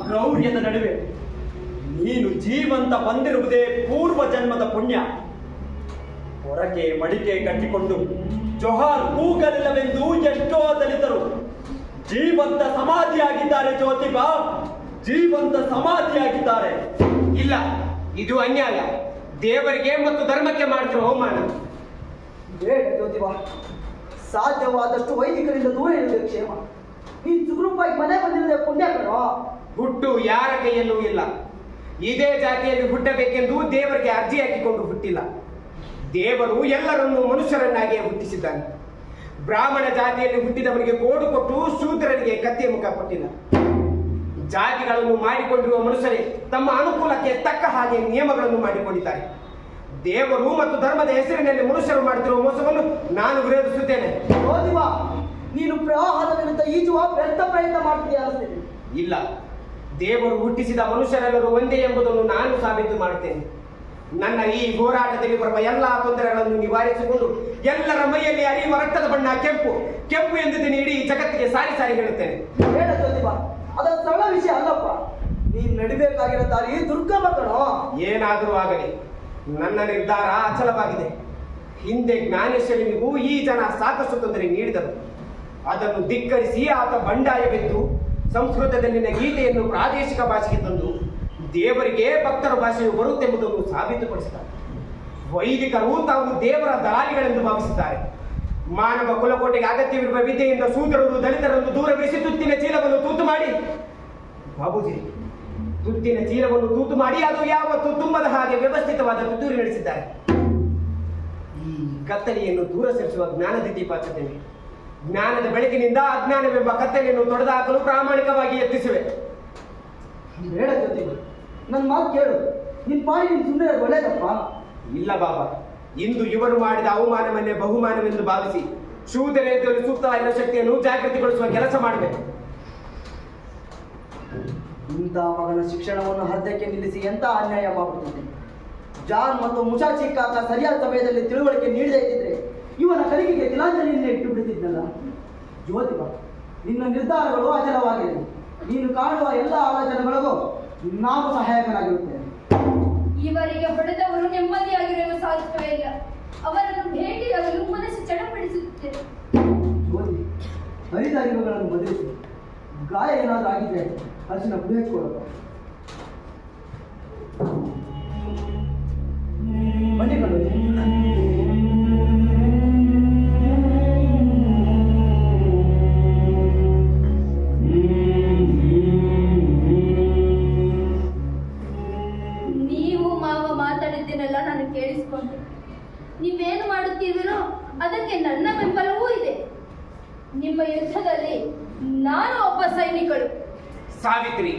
ಕ್ರೌರ್ಯದ ನಡುವೆ ನೀನು ಜೀವಂತ ಬಂದಿರುವುದೇ ಪೂರ್ವ ಜನ್ಮದ ಪುಣ್ಯ. ಹೊರಗೆ ಮಡಿಕೆ ಕಟ್ಟಿಕೊಂಡು ಜೋಹಾರ್ ಕೂಗಲಿಲ್ಲವೆಂದು ಎಷ್ಟೋ ದಲಿತರು ಜೀವಂತ ಸಮಾಧಿಯಾಗಿದ್ದಾರೆ. ಜ್ಯೋತಿಬಾ, ಜೀವಂತ ಸಮಾಧಿಯಾಗಿದ್ದಾರೆ. ಇಲ್ಲ, ಇದು ಅನ್ಯಾಯ. ದೇವರಿಗೆ ಮತ್ತು ಧರ್ಮಕ್ಕೆ ಮಾಡ್ತಿರೋ ಅವಮಾನ. ಬೇಡ ಜ್ಯೋತಿಬಾ, ಸಾಧ್ಯವಾದಷ್ಟು ವೈದಿಕರಿಂದ ದೂರ ಇರುವುದೇ ಕ್ಷೇಮ. ನೀನು ಸುಗ್ರೂಪಾಗಿ ಮನೆ ಬಂದಿರುವುದೇ ಪುಣ್ಯ ಕಣೋ. ಹುಟ್ಟು ಯಾರ ಕೈಯಲ್ಲೂ ಇಲ್ಲ. ಇದೇ ಜಾತಿಯಲ್ಲಿ ಹುಟ್ಟಬೇಕೆಂದು ದೇವರಿಗೆ ಅರ್ಜಿ ಹಾಕಿಕೊಂಡು ಹುಟ್ಟಿಲ್ಲ. ದೇವರು ಎಲ್ಲರನ್ನೂ ಮನುಷ್ಯರನ್ನಾಗಿಯೇ ಹುಟ್ಟಿಸಿದ್ದಾನೆ. ಬ್ರಾಹ್ಮಣ ಜಾತಿಯಲ್ಲಿ ಹುಟ್ಟಿದವನಿಗೆ ಕೋಡು ಕೊಟ್ಟು ಶೂದ್ರರಿಗೆ ಕತ್ತಿಯ ಮುಖ ಕೊಟ್ಟಿಲ್ಲ. ಜಾತಿಗಳನ್ನು ಮಾಡಿಕೊಂಡಿರುವ ಮನುಷ್ಯರೇ ತಮ್ಮ ಅನುಕೂಲಕ್ಕೆ ತಕ್ಕ ಹಾಗೆ ನಿಯಮಗಳನ್ನು ಮಾಡಿಕೊಂಡಿದ್ದಾರೆ. ದೇವರು ಮತ್ತು ಧರ್ಮದ ಹೆಸರಿನಲ್ಲಿ ಮನುಷ್ಯರು ಮಾಡುತ್ತಿರುವ ಮೋಸವನ್ನು ನಾನು ವಿರೋಧಿಸುತ್ತೇನೆ. ಜ್ಯೋತಿಬಾ, ನೀನು ಪ್ರವಾಹದ ವಿರುದ್ಧ ಈಜುವ ವ್ಯರ್ಥ ಪ್ರಯತ್ನ ಮಾಡ್ತೀಯ ಅನಿಸ್ತೇನೆ. ಇಲ್ಲ, ದೇವರು ಹುಟ್ಟಿಸಿದ ಮನುಷ್ಯರೆಲ್ಲರೂ ಒಂದೇ ಎಂಬುದನ್ನು ನಾನು ಸಾಬೀತು ಮಾಡುತ್ತೇನೆ. ನನ್ನ ಈ ಹೋರಾಟದಲ್ಲಿ ಬರುವ ಎಲ್ಲಾ ತೊಂದರೆಗಳನ್ನು ನಿವಾರಿಸಿಕೊಂಡು ಎಲ್ಲರ ಮೈಯಲ್ಲಿ ಹರಿಯುವ ರಕ್ತದ ಬಣ್ಣ ಕೆಂಪು ಕೆಂಪು ಎಂದಿದ್ದೀನಿ ಇಡೀ ಜಗತ್ತಿಗೆ ಸಾರಿ ಸಾರಿ ಹೇಳುತ್ತೇನೆ. ಬೇಡ ಜ್ಯೋತಿಬಾ, ಅದರ ಸರಳ ವಿಷಯ ಅಲ್ಲಪ್ಪ. ನೀನು ನಡಿಬೇಕಾಗಿರೋ ದಾರಿ ದುರ್ಗಮ ಕಣೋ. ಏನಾದರೂ ಆಗಲಿ, ನನ್ನ ನಿರ್ಧಾರ ಅಚಲವಾಗಿದೆ. ಹಿಂದೆ ಜ್ಞಾನೇಶ್ವರನಿಗೂ ಈ ಜನ ಸಾಕಷ್ಟು ತೊಂದರೆ ನೀಡಿದರು. ಅದನ್ನು ಧಿಕ್ಕರಿಸಿ ಆತ ಬಂಡಾಯ ಬಿದ್ದು ಸಂಸ್ಕೃತದಲ್ಲಿನ ಗೀತೆಯನ್ನು ಪ್ರಾದೇಶಿಕ ಭಾಷೆಗೆ ತಂದು ದೇವರಿಗೆ ಭಕ್ತರ ಭಾಷೆಯು ಬರುತ್ತೆಂಬುದನ್ನು ಸಾಬೀತುಪಡಿಸಿದ್ದಾರೆ. ವೈದಿಕರು ತಾವು ದೇವರ ದಲಾಲಿಗಳೆಂದು ಭಾವಿಸಿದ್ದಾರೆ. ಮಾನವ ಕುಲಕೋಟೆಗೆ ಅಗತ್ಯವಿರುವ ವಿದ್ಯೆಯಿಂದ ಶೂದ್ರರು ದಲಿತರನ್ನು ದೂರವಿರಿಸಿ ತುತ್ತಿನ ಚೀಲವನ್ನು ತೂತು ಮಾಡಿ, ಬಾಬೂಜಿ, ತುತ್ತಿನ ಚೀಲವನ್ನು ತೂತು ಮಾಡಿ ಅದು ಯಾವತ್ತೂ ತುಂಬದ ಹಾಗೆ ವ್ಯವಸ್ಥಿತವಾದ ತುತ್ತೂರಿ ನಡೆಸಿದ್ದಾರೆ. ಈ ಕತ್ತಲೆಯನ್ನು ದೂರ ಸರಿಸುವ ಜ್ಞಾನದ ದೀಪ ಹಚ್ಚುತ್ತೇನೆ. ಜ್ಞಾನದ ಬೆಳಕಿನಿಂದ ಅಜ್ಞಾನವೆಂಬ ಕತ್ತಲೆಯನ್ನು ತೊಡೆದುಹಾಕಲು ಪ್ರಾಮಾಣಿಕವಾಗಿ ಯತ್ನಿಸುವೆ. ಬೇಡ ಜ್ಯೋತಿಬಾ, ನನ್ನ ಮಾತು ಕೇಳು. ನಿನ್ ಪಾಡಿ ನೀನು ಸುಮ್ಮನೆ ಒಳ್ಳೇದಪ್ಪ. ಇಲ್ಲ ಬಾಬಾ, ಇಂದು ಇವರು ಮಾಡಿದ ಅವಮಾನವನ್ನೇ ಬಹುಮಾನವೆಂದು ಭಾವಿಸಿ ಶೂದ್ರರಲ್ಲಿ ಸೂಕ್ತವಾಗಿರುವ ಶಕ್ತಿಯನ್ನು ಜಾಗೃತಿಗೊಳಿಸುವ ಕೆಲಸ ಮಾಡಬೇಕು. ಇಂಥ ಮಗನ ಶಿಕ್ಷಣವನ್ನು ಅರ್ಧಕ್ಕೆ ನಿಲ್ಲಿಸಿ ಎಂತ ಅನ್ಯಾಯ ಮಾಡುತ್ತಿದ್ದೆ. ಜಾನ್ ಮತ್ತು ಮುಷಾ ಚಿಕ್ಕಾಕ ಸರಿಯಾದ ಸಮಯದಲ್ಲಿ ತಿಳುವಳಿಕೆ ನೀಡದೇ ಇದ್ದಿದ್ರೆ ಇವನ ಕಲಿಕೆಗೆ ತಿಲಾಂಜಲಿಯನ್ನೇ ಇಟ್ಟು ಬಿಡುತ್ತಿದ್ದಲ್ಲ. ಜ್ಯೋತಿಬಾ, ನಿನ್ನ ನಿರ್ಧಾರಗಳು ಅಚಲವಾಗಿದೆ. ನೀನು ಕಾಣುವ ಎಲ್ಲ ಆಲೋಚನೆಗಳಿಗೂ ನಾವು ಸಹಾಯಕರಾಗಿರುತ್ತೇವೆ. ಇವರಿಗೆ ಹೊಡೆದವರು ನೆಮ್ಮದಿಯಾಗಿರಲು ಸಾಧ್ಯವೇ ಇಲ್ಲ. ಅವರನ್ನು ಭೇಟಿಯಾಗಲು ಮನಸ್ಸು ಚಡಪಡಿಸುತ್ತೇವೆ. ಜ್ಯೋತಿ, ಹರಿದಾರಿಗಳನ್ನು ಬದಲಿಸಿ. ಗಾಯ ಏನಾದರೂ ಆಗಿದ್ರೆ ಅರ್ಜುನ ಪುಡಿ ಹಚ್ಕೊಳ್ಳಪ್ಪ. ಬನ್ನಿ ಕಣ್ಣು. ಅದಕ್ಕೆ ನನ್ನ ಬೆಂಬಲವೂ ಇದೆ. ನಿಮ್ಮ ಯುದ್ಧದಲ್ಲಿ ನಾನು ಒಬ್ಬ ಸೈನಿಕಳು. ಸಾವಿತ್ರಿ,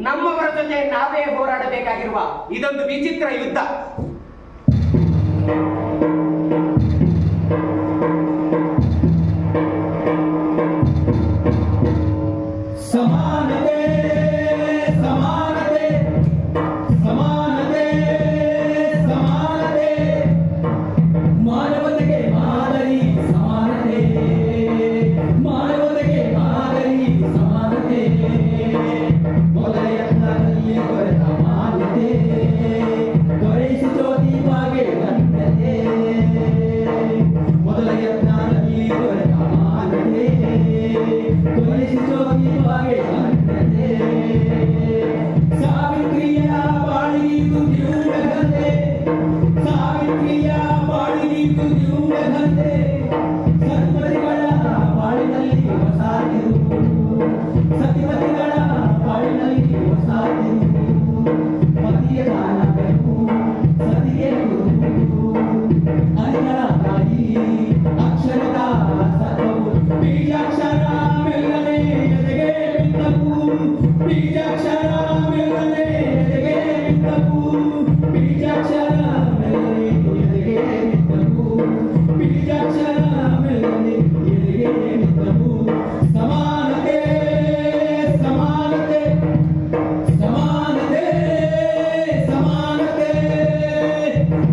ನಮ್ಮವರ ಜೊತೆ ನಾವೇ ಹೋರಾಡಬೇಕಾಗಿರುವ ಇದೊಂದು ವಿಚಿತ್ರ ಯುದ್ಧ. ಸಮಾನತೆ ಸಮಾನತೆ ಸಮಾನತೆ ಸಮಾನತೆ ಮಾನವತೆಗೆ ಮಾದರಿ ಸಮಾನತೆ ಮಾನವತೆಗೆ ಮಾದರಿ ಸಮಾನತೆ ಮೊದಲ ಯತ್ನದಲ್ಲಿ ದೊರೆತ ಮಾನ್ಯತೆ ದೊರೆಯಿಸಿ ಜ್ಯೋತಿ ಬಾಗೆ ಬಂದತೆ ಮೊದಲ ಯತ್ನದಲ್ಲಿ ದೊರೆತ ಮಾನ್ಯತೆ ದೊರೆಯಿಸಿ ಜ್ಯೋತಿ ಬಾಗೆ ಬಂದತೆ ಸಾವಿತ್ರಿಯ ಬಾಳಿದು ದಿವ್ಯಗಂಧೆ ಸಾವಿತ್ರಿಯ ಬಾಳಿದು ದಿವ್ಯಗಂಧೆ ಸತ್ಪತಿಗಳ ಬಾಳಿನಲ್ಲಿ ಹೊಸ ತಿರುವು ಸತಿಪತಿಗಳ ಬಾಳಿನಲ್ಲಿ ಹೊಸ ತಿರುವು ಪತಿಯ ದಾನಗಳು ಸತಿಗೆ ಗುರು ಅರಿಗಳ ತಾಯಿ ಅಕ್ಷರದ ಸತ್ವವು ಬೀಜಾಕ್ಷರ ಮೆಲ್ಲನೆ ಎದೆಗೆ ಬಿದ್ದವು ಬೀಜಾಕ್ಷರ ಮೆಲ್ಲನೆ ಎದೆಗೆ ಬಿದ್ದವು ಬೀಜಾಕ್ಷರ ಮೆಲ್ಲನೆ ಎದೆಗೆ ಬಿದ್ದವು ಬೀಜಾಕ್ಷರ ಮೆಲ್ಲನೆ ಎದೆಗೆ ಬಿದ್ದವು ಸಮಾನತೆ ಸಮಾನತೆ ಸಮಾನತೆ ಸಮಾನತೆ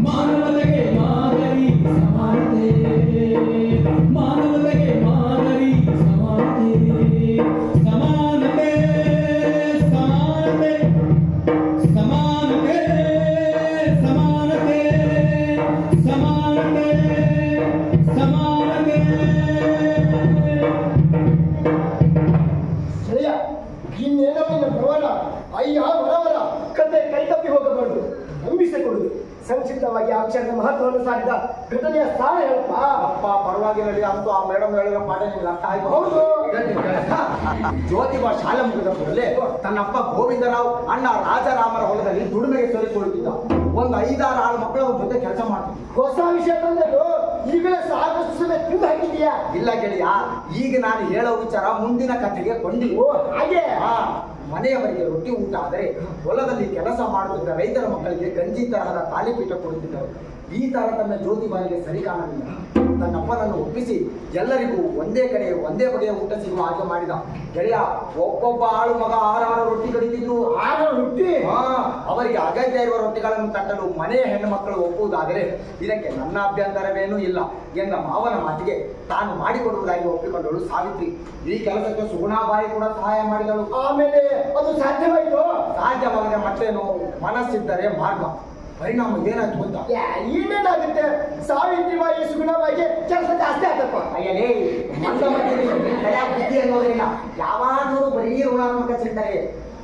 ಮಾನವತೆಗೆ ಮಾದರಿ ಸಮಾನತೆ ಮಾನವತೆಗೆ ಮಾದರಿ ಸಮಾನತೆ ಸಮಾನತೆ ಸಮಾನತೆ ಸಮಾನತೆ ಸಮಾನತೆ ಸಮಾನತೆ ಸಮಾನತೆ ಜಯ ಇನ್ನೇನವನ್ನ ಪ್ರವರ ಅಯ್ಯ ವರವರ ಕತೆ ಕೈತಪ್ಪಿ ಹೋಗಬಾರದು ನಂಬಿಸಿಕೊಡುದು. ಸಂಕ್ಷಿಪ್ತವಾಗಿ ಆ ಅಕ್ಷರದ ಮಹತ್ವವನ್ನು ಸಾರಿದ ಘಟನೆಯ ಸ್ಥಾನ ಹೇಳಪ್ಪ. ಅಪ್ಪ ಪರವಾಗಿರಲಿ ಅಂತೂ ಆ ಮೇಡಮ್ ಹೇಳಿರೋ ಪಾಠ ನಿಮ್ಗೆ ಅರ್ಥ ಆಯ್ತು. ಹೌದು. ಜ್ಯೋತಿಬಾ ಶಾಲೆ ಮುಗಿದ ಕೂಡಲೇ ತನ್ನಪ್ಪ ಗೋವಿಂದರಾವ್ ಅಣ್ಣ ರಾಜಾರಾಮರ ಹೊಲದಲ್ಲಿ ದುಡಿಮೆಗೆ ಸೇರಿಕೊಳ್ಳುತ್ತಿದ್ದ. ಒಂದು 5-6 ಮಕ್ಕಳು ಅವ್ರ ಜೊತೆ ಕೆಲಸ ಮಾಡ್ತಿದ್ದ. ಹೊಸ ವಿಷಯ ತಂದದ್ದು ಈಗಲೇ ಸಾಕಷ್ಟು ಸಮಯ ತಿಂದು ಹಾಕಿದೀಯಾ? ಇಲ್ಲ ಗೆಳೆಯ, ಈಗ ನಾನು ಹೇಳೋ ವಿಚಾರ ಮುಂದಿನ ಕಥೆಗೆ ಕೊಂಡಿಲ್ಲ. ಓ ಹಾಗೆ. ಮನೆಯವರಿಗೆ ರೊಟ್ಟಿ ಊಟ ಆದರೆ ಹೊಲದಲ್ಲಿ ಕೆಲಸ ಮಾಡುತ್ತಿದ್ದ ರೈತರ ಮಕ್ಕಳಿಗೆ ಗಂಜಿ ತರಹದ ತಾಲಿಪೀಠ ಕೊಡುತ್ತಿದ್ದರು. ಈ ತಾರತಮ್ಯ ಜ್ಯೋತಿಬಾಯಿಗೆ ಸರಿ ಕಾಣಲಿಲ್ಲ. ತನ್ನಪ್ಪನನ್ನು ಒಪ್ಪಿಸಿ ಎಲ್ಲರಿಗೂ ಒಂದೇ ಕಡೆ ಒಂದೇ ಬಗೆಯ ಊಟ ಸಿಗುವ ಹಾಗೆ ಮಾಡಿದ. ಗೆಳೆಯ, ಒಬ್ಬೊಬ್ಬ ಆಳು ಮಗ 6 ರೊಟ್ಟಿ ಕಡಿತಿದ್ರು. 6 ರೊಟ್ಟಿ? ಅವರಿಗೆ ಅಗತ್ಯ ಇರುವ ರೊಟ್ಟಿಗಳನ್ನು ತಟ್ಟಲು ಮನೆಯ ಹೆಣ್ಣು ಮಕ್ಕಳು ಒಪ್ಪುವುದಾದರೆ ಇದಕ್ಕೆ ನನ್ನ ಅಭ್ಯಂತರವೇನೂ ಇಲ್ಲ ಎಂದ ಮಾವನ ಮಾತಿಗೆ ತಾನು ಮಾಡಿಕೊಡುವುದಾಗಿ ಒಪ್ಪಿಕೊಂಡಳು ಸಾವಿತ್ರಿ. ಈ ಕೆಲಸಕ್ಕೆ ಸುಗುಣಾಬಾಯಿ ಕೂಡ ಸಹಾಯ ಮಾಡಿದಳು. ಆಮೇಲೆ ಅದು ಸಾಧ್ಯವಾಯಿತು? ಸಾಧ್ಯವಾಗದೆ ಮತ್ತೇನು, ಮನಸ್ಸಿದ್ದರೆ ಮಾರ್ಗ. ಪರಿಣಾಮ ಏನಾಯ್ತು ಗೊತ್ತಾ? ಇನ್ನೇನಾಗುತ್ತೆ, ಸಾವಿತ್ರಿಬಾಯಿ ಸುಗುಣಬಾಯಿಗೆ ಕೆಲಸ ಜಾಸ್ತಿ ಆಗ್ತಪ್ಪ. ಅಯ್ಯಲೇ, ಮಂದ ಮಧ್ಯದಲ್ಲಿ ತಲೆಯ ಬುದ್ಧಿ ಅನ್ನೋದಿಲ್ಲ. ಯಾವಾಗಲೂ ಬರೀ ಋಣಾತ್ಮಕ ಚಿಂತನೆ.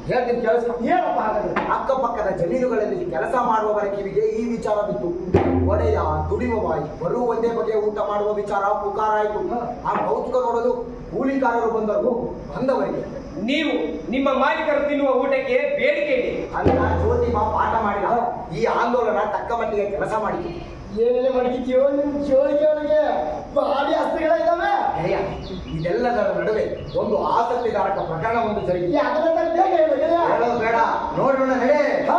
ಹೇಳ್ತೀನಿ ಕೇಳಿಸ್ಕೊ. ಏನಪ್ಪ ಹಾಗಾದ್ರೆ? ಅಕ್ಕಪಕ್ಕದ ಜಮೀನುಗಳಲ್ಲಿ ಕೆಲಸ ಮಾಡುವವರ ಕಿವಿಗೆ ಈ ವಿಚಾರ ಬಿತ್ತು. ಒಡೆಯ ದುಡಿಯುವ ಬಾಯಿ ಬರುವ ಒಂದೇ ಬಗೆಯ ಊಟ ಮಾಡುವ ವಿಚಾರ ಪುಕಾರ ಆಯಿತು. ಆ ಕೌತುಕ ನೋಡಲು ಕೂಲಿಕಾರರು ಬಂದರು. ಬಂದವರಿಗೆ ನೀವು ನಿಮ್ಮ ಮಾಲೀಕರು ತಿನ್ನುವ ಊಟಕ್ಕೆ ಬೇಡಿಕೆ ಇದೆ. ಅಲ್ಲ, ಜ್ಯೋತಿಬಾ ಪಾಠ ಮಾಡಿದ. ಈ ಆಂದೋಲನ ತಕ್ಕ ಮಟ್ಟಿಗೆ ಕೆಲಸ ಮಾಡಿತು. ಏನೇನು ಮಾಡ್ತಿದ್ಯೋ ನಿಮ್ ಜೋಳಿಗೆ ಒಳಗೆ ಭಾರಿ ಅಸ್ತ್ರಗಳಿದ್ದಾವೆ. ಗೆಳೆಯ, ಇದೆಲ್ಲದರ ನಡುವೆ ಒಂದು ಆಸಕ್ತಿದಾರಕ ಪ್ರಕರಣವೊಂದು ಜರುಗಿದೆ. ಅದನ್ನ ಬೇಗ ಹೇಳು ಗೆಳೆಯ. ಹೇಳೋದು ಬೇಡ, ನೋಡೋಣ ನಡೆ. ಹಾ.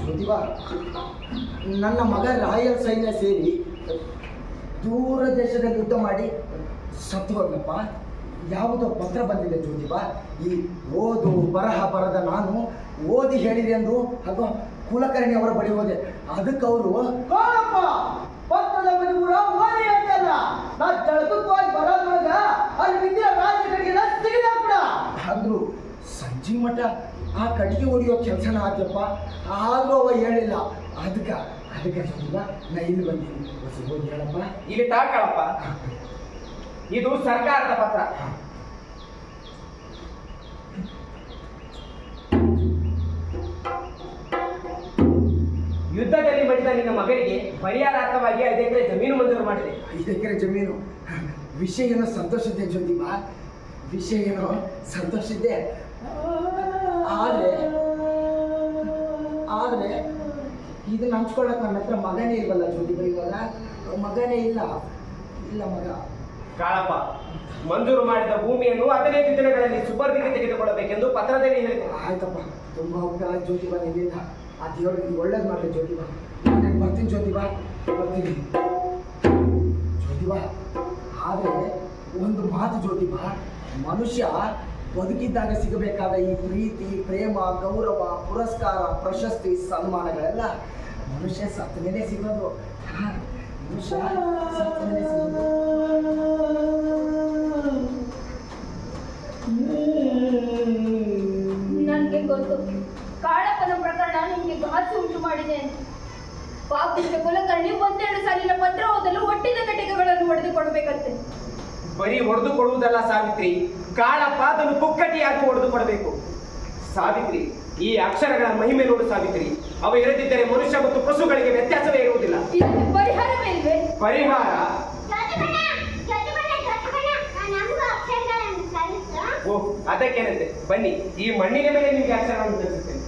ಜ್ಯೋತಿಬಾ, ನನ್ನ ಮಗ ರಾಯಲ್ ಸೈನ್ಯ ಸೇರಿ ದೂರ ದೇಶದಲ್ಲಿ ಯುದ್ಧ ಮಾಡಿ ಸತ್ತು ಹೋಗ್ಲಪ್ಪ. ಯಾವುದೋ ಪತ್ರ ಬಂದಿದೆ ಜ್ಯೋತಿಬಾ. ಈ ಓದು ಬರಹ ಬರದ ನಾನು ಓದಿ ಹೇಳಿದೆ ಅಂದ್ರು. ಹಾಗೂ ಕುಲಕರ್ಣಿ ಅವರ ಬಳಿ ಹೋದೆ. ಅದಕ್ಕೆ ಅವರು ಪತ್ರದ ಬದಿಪುರ ಓದಿ ಅಂತಲ್ಲ, ನಾ ಜಳಕವಾಗಿ ಬರೋದ್ರೊಳಗ ಅಲ್ಲಿ ವಿದ್ಯಾ ರಾಜಕೀಯ ಸಿಗದ ಅಂದ್ರು. ಸಂಜೆ ಮಠ ಆ ಕಟ್ಟಿಗೆ ಹೊಡಿಯೋ ಕೆಲಸನ ಆದ್ಯಪ್ಪ. ಆದ್ರೂ ಅವ ಹೇಳಿಲ್ಲ. ಅದಕ್ಕೆ ಜ್ಯೋತಿಬಾ, ನಾ ಇಲ್ಲಿ ಬಂದೀನಿ. ಹೋಗಿ ಹೇಳಪ್ಪ. ಇಲ್ಲಿ ತಾಕಳಪ್ಪ, ಇದು ಸರ್ಕಾರದ ಪತ್ರ. ಯುದ್ಧದಲ್ಲಿ ಮಡಿದ ನಿನ್ನ ಮಗನಿಗೆ ಪರಿಹಾರಾರ್ಥವಾಗಿ 5 ಎಕರೆ ಜಮೀನು ಮಂಜೂರು ಮಾಡಿದೆ. 5 ಎಕರೆ ಜಮೀನು. ವಿಷಯ ಏನೋ ಸಂತೋಷಿದ್ದೆ ಜ್ಯೋತಿಬ, ವಿಷಯ ಏನೋ ಸಂತೋಷಿದ್ದೆ. ಆದ್ರೆ ಇದನ್ನ ಹಂಚ್ಕೊಳ್ಳೋಕೆ ನನ್ನ ಹತ್ರ ಮಗನೇ ಇಲ್ವಲ್ಲ ಜ್ಯೋತಿಬ. ಇವಾಗ ಮಗನೇ ಇಲ್ಲ ಮಗ. ಕಾಳಪ್ಪ, ಮಂಜೂರು ಮಾಡಿದ ಭೂಮಿಯನ್ನು 15 ದಿನಗಳಲ್ಲಿ ಸುಪರ್ದಿಗೆ ತೆಗೆದುಕೊಳ್ಳಬೇಕೆಂದು ಪತ್ರದಲ್ಲಿ ಹೇಳಿದೆ. ಆಯ್ತಪ್ಪ, ತುಂಬಾ ಉಪಕಾರ ಜ್ಯೋತಿಬ ನಿನ್ನಿಂದ. ಆ ದೇವರಿಗೆ ಒಳ್ಳೇದು ಮಾಡಿ ಜ್ಯೋತಿಬ. ನಾನು ಬರ್ತೀನಿ ಜ್ಯೋತಿಬ, ಬರ್ತೀನಿ ಜ್ಯೋತಿಬ. ಆದರೆ ಒಂದು ಮಾತು ಜ್ಯೋತಿಬ, ಮನುಷ್ಯ ಬದುಕಿದ್ದಾಗ ಸಿಗಬೇಕಾದ ಈ ಪ್ರೀತಿ, ಪ್ರೇಮ, ಗೌರವ, ಪುರಸ್ಕಾರ, ಪ್ರಶಸ್ತಿ, ಸನ್ಮಾನಗಳೆಲ್ಲ ಮನುಷ್ಯ ಸತ್ತ ಮೇಲೆ ಸಿಗೋದು. ಮನುಷ್ಯ ಸತ್ತ ಮೇಲೆ ಸಿಗೋದು. ನನ್ಗೆ ಗೊತ್ತು ಕಾಳಪ್ಪನ ಪ್ರಕರಣ ನಿಮ್ಗೆ ಘಾಸಿ ಉಂಟು ಮಾಡಿದೆ ಅಂತ. ಪಾಪಿಷ್ಟ ಕುಲಕರ್ಣಿ 1-2 ಸಾಲಿನ ಪತ್ರ ಓದಲು ಒಟ್ಟಿದ ಕಟ್ಟಿಗೆಗಳನ್ನು ಹೊಡೆದು ಕೊಡಬೇಕಂತೆ. ಬರೀ ಹೊಡೆದು ಕೊಡುವುದಲ್ಲ ಸಾವಿತ್ರಿ, ಕಾಳಪ್ಪ ಅದನ್ನು ಪುಕ್ಕಟಿಯಾಗಿ ಹೊಡೆದು ಕೊಡಬೇಕು. ಸಾವಿತ್ರಿ, ಈ ಅಕ್ಷರಗಳ ಮಹಿಮೆ ನೋಡು ಸಾವಿತ್ರಿ. ಅವು ಇರದಿದ್ದರೆ ಮನುಷ್ಯ ಮತ್ತು ಪಶುಗಳಿಗೆ ವ್ಯತ್ಯಾಸವೇ ಇರುವುದಿಲ್ಲ. ಇದಕ್ಕೆ ಪರಿಹಾರವೇ ಇಲ್ವೇ? ಪರಿಹಾರ ಓ, ಅದಕ್ಕೇನಂತೆ, ಬನ್ನಿ ಈ ಮಣ್ಣಿನ ಮೇಲೆ ನಿಮಗೆ ಅಕ್ಷರವನ್ನು ತಿಳಿಸುತ್ತೇನೆ.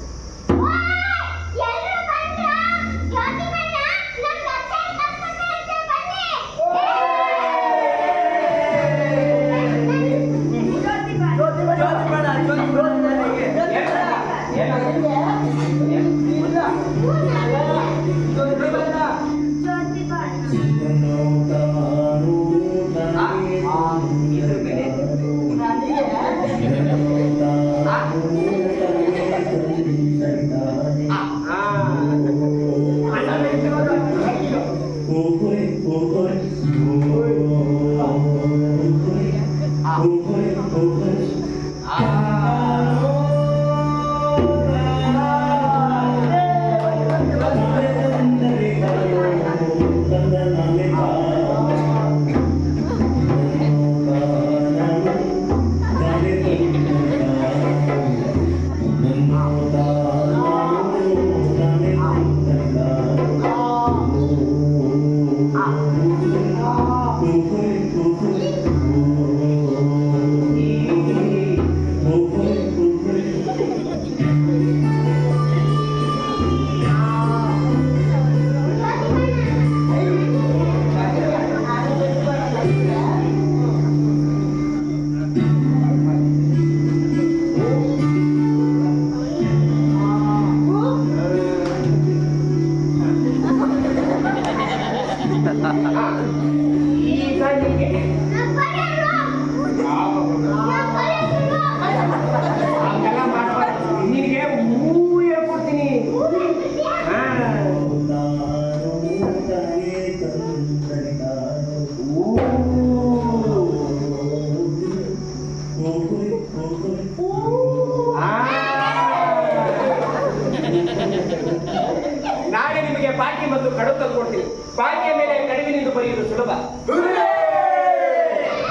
ನಾಳೆ ನಿಮಗೆ ಬಾಕಿ ಮತ್ತು ಕಡು ತಂದು ಕೊಡ್ತೀನಿ. ಬಾಕಿಯ ಮೇಲೆ ಕಡಿಮೆ ನಿಂತು ಬರೆಯುವುದು ಸುಲಭ.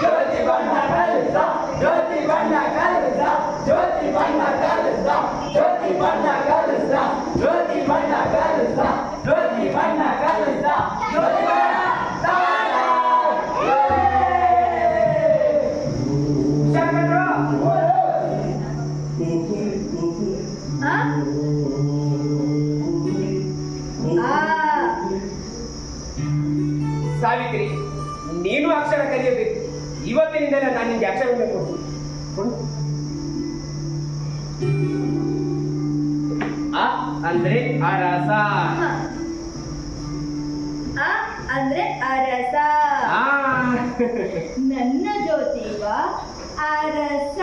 ಜ್ಯೋತಿ ಬಣ್ಣ ಕಲಿಸ, ಜ್ಯೋತಿ ಬಣ್ಣ ಕಲಿಸ, ಜ್ಯೋತಿ ಬಣ್ಣ ಕಲಿಸ, ಜ್ಯೋತಿ ಬಣ್ಣ ಕಲಿಸ, ಜ್ಯೋತಿ ಬಣ್ಣ ಕಲಿಸ, ಜ್ಯೋತಿ ಬಣ್ಣ ಕಲಿಸ, ಜ್ಯೋತಿ ಬಣ್ಣ ಸಾವಿತ್ರಿ, ನೀನು ಅಕ್ಷರ ಕಲಿಯಬೇಕು. ಇವತ್ತಿನಿಂದಲೇ ನಾನು ನಿಮಗೆ ಅಕ್ಷರವನ್ನು ಕೊಡು. ಅ ಅಂದ್ರೆ ಅರಸ. ಅ ಅಂದ್ರೆ ಅರಸ. ನನ್ನ ಜ್ಯೋತಿವ ಅರಸ.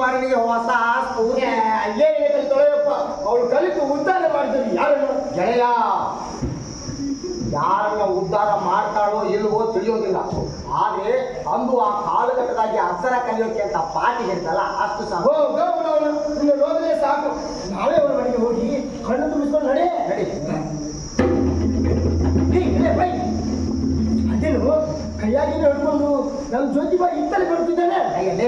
ಕುಮಾರನಿಗೆ ಹೊಸ ಸ್ಫೂರ್ತಿ. ಅಲ್ಲೇ ತೊಳೆಯಪ್ಪ, ಅವಳು ಕಲಿತು ಉದ್ಧಾರ ಮಾಡಿದ್ರು ಯಾರನ್ನು? ಗೆಳೆಯ, ಯಾರನ್ನ ಉದ್ಧಾರ ಮಾಡ್ತಾಳೋ ಇಲ್ವೋ ತಿಳಿಯೋದಿಲ್ಲ. ಆದ್ರೆ ಅಂದು ಆ ಕಾಲಘಟ್ಟದಾಗಿ ಅಕ್ಷರ ಕಲಿಯೋಕೆ ಅಂತ ಪಾಠಿ ಹೇಳ್ತಲ್ಲ, ಅಷ್ಟು ಸಹ ನಿನ್ನ ನೋಡಿದ್ರೆ ಸಾಕು. ನಾವೇ ಅವರ ಮನೆಗೆ ಹೋಗಿ ಕಣ್ಣು ತುಂಬಿಸ್ಕೊಂಡು ನಡೆ ನಡಿ. ಅದೇನು ಕೈಯಾಗಿನ ಹಿಡ್ಕೊಂಡು ನಮ್ಮ ಜ್ಯೋತಿಬಾಯಿ ಇತ್ತಲೇ ಬರ್ತಿದ್ದಾನೆ. ಅಯ್ಯಲೇ,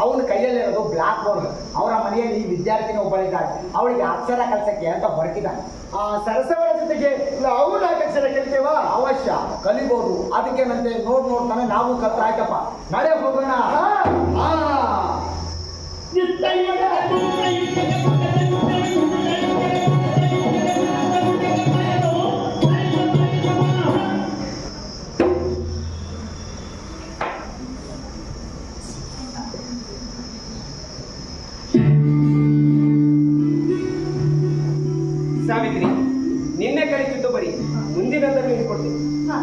ಅವನ ಕೈಯಲ್ಲಿರೋದು ಬ್ಲಾಕ್ ಬೋರ್ಡ್. ಅವರ ಮನೆಯಲ್ಲಿ ವಿದ್ಯಾರ್ಥಿನಿ ಒಬ್ಬಳಿದ್ದಾಳೆ, ಅವಳಿಗೆ ಅಕ್ಷರ ಕಲಿಸಕ್ಕೆ ಅಂತ ಹೊರಟಿದ್ದಾನೆ. ಆ ಸರಸವರ ಜೊತೆಗೆ ನಾವು ನಾಲ್ಕಕ್ಷರ ಕಲಿತೇವಾ? ಅವಶ್ಯ ಕಲಿಬಹುದು. ಅದಕ್ಕೇನಂತೆ ನೋಡ್ತಾನೆ ನಾವು ಕಲ್ತಾಯ್ತಪ್ಪ. ನಡೆ ಹೋಗೋಣ. ಸಾವಿತ್ರಿ, ನಿನ್ನೆ ಕಲಿತಿದ್ದು ಬರೀ, ಮುಂದಿನದನ್ನು ಹೇಳಿಕೊಡ್ತೀನಿ. ಹಾ.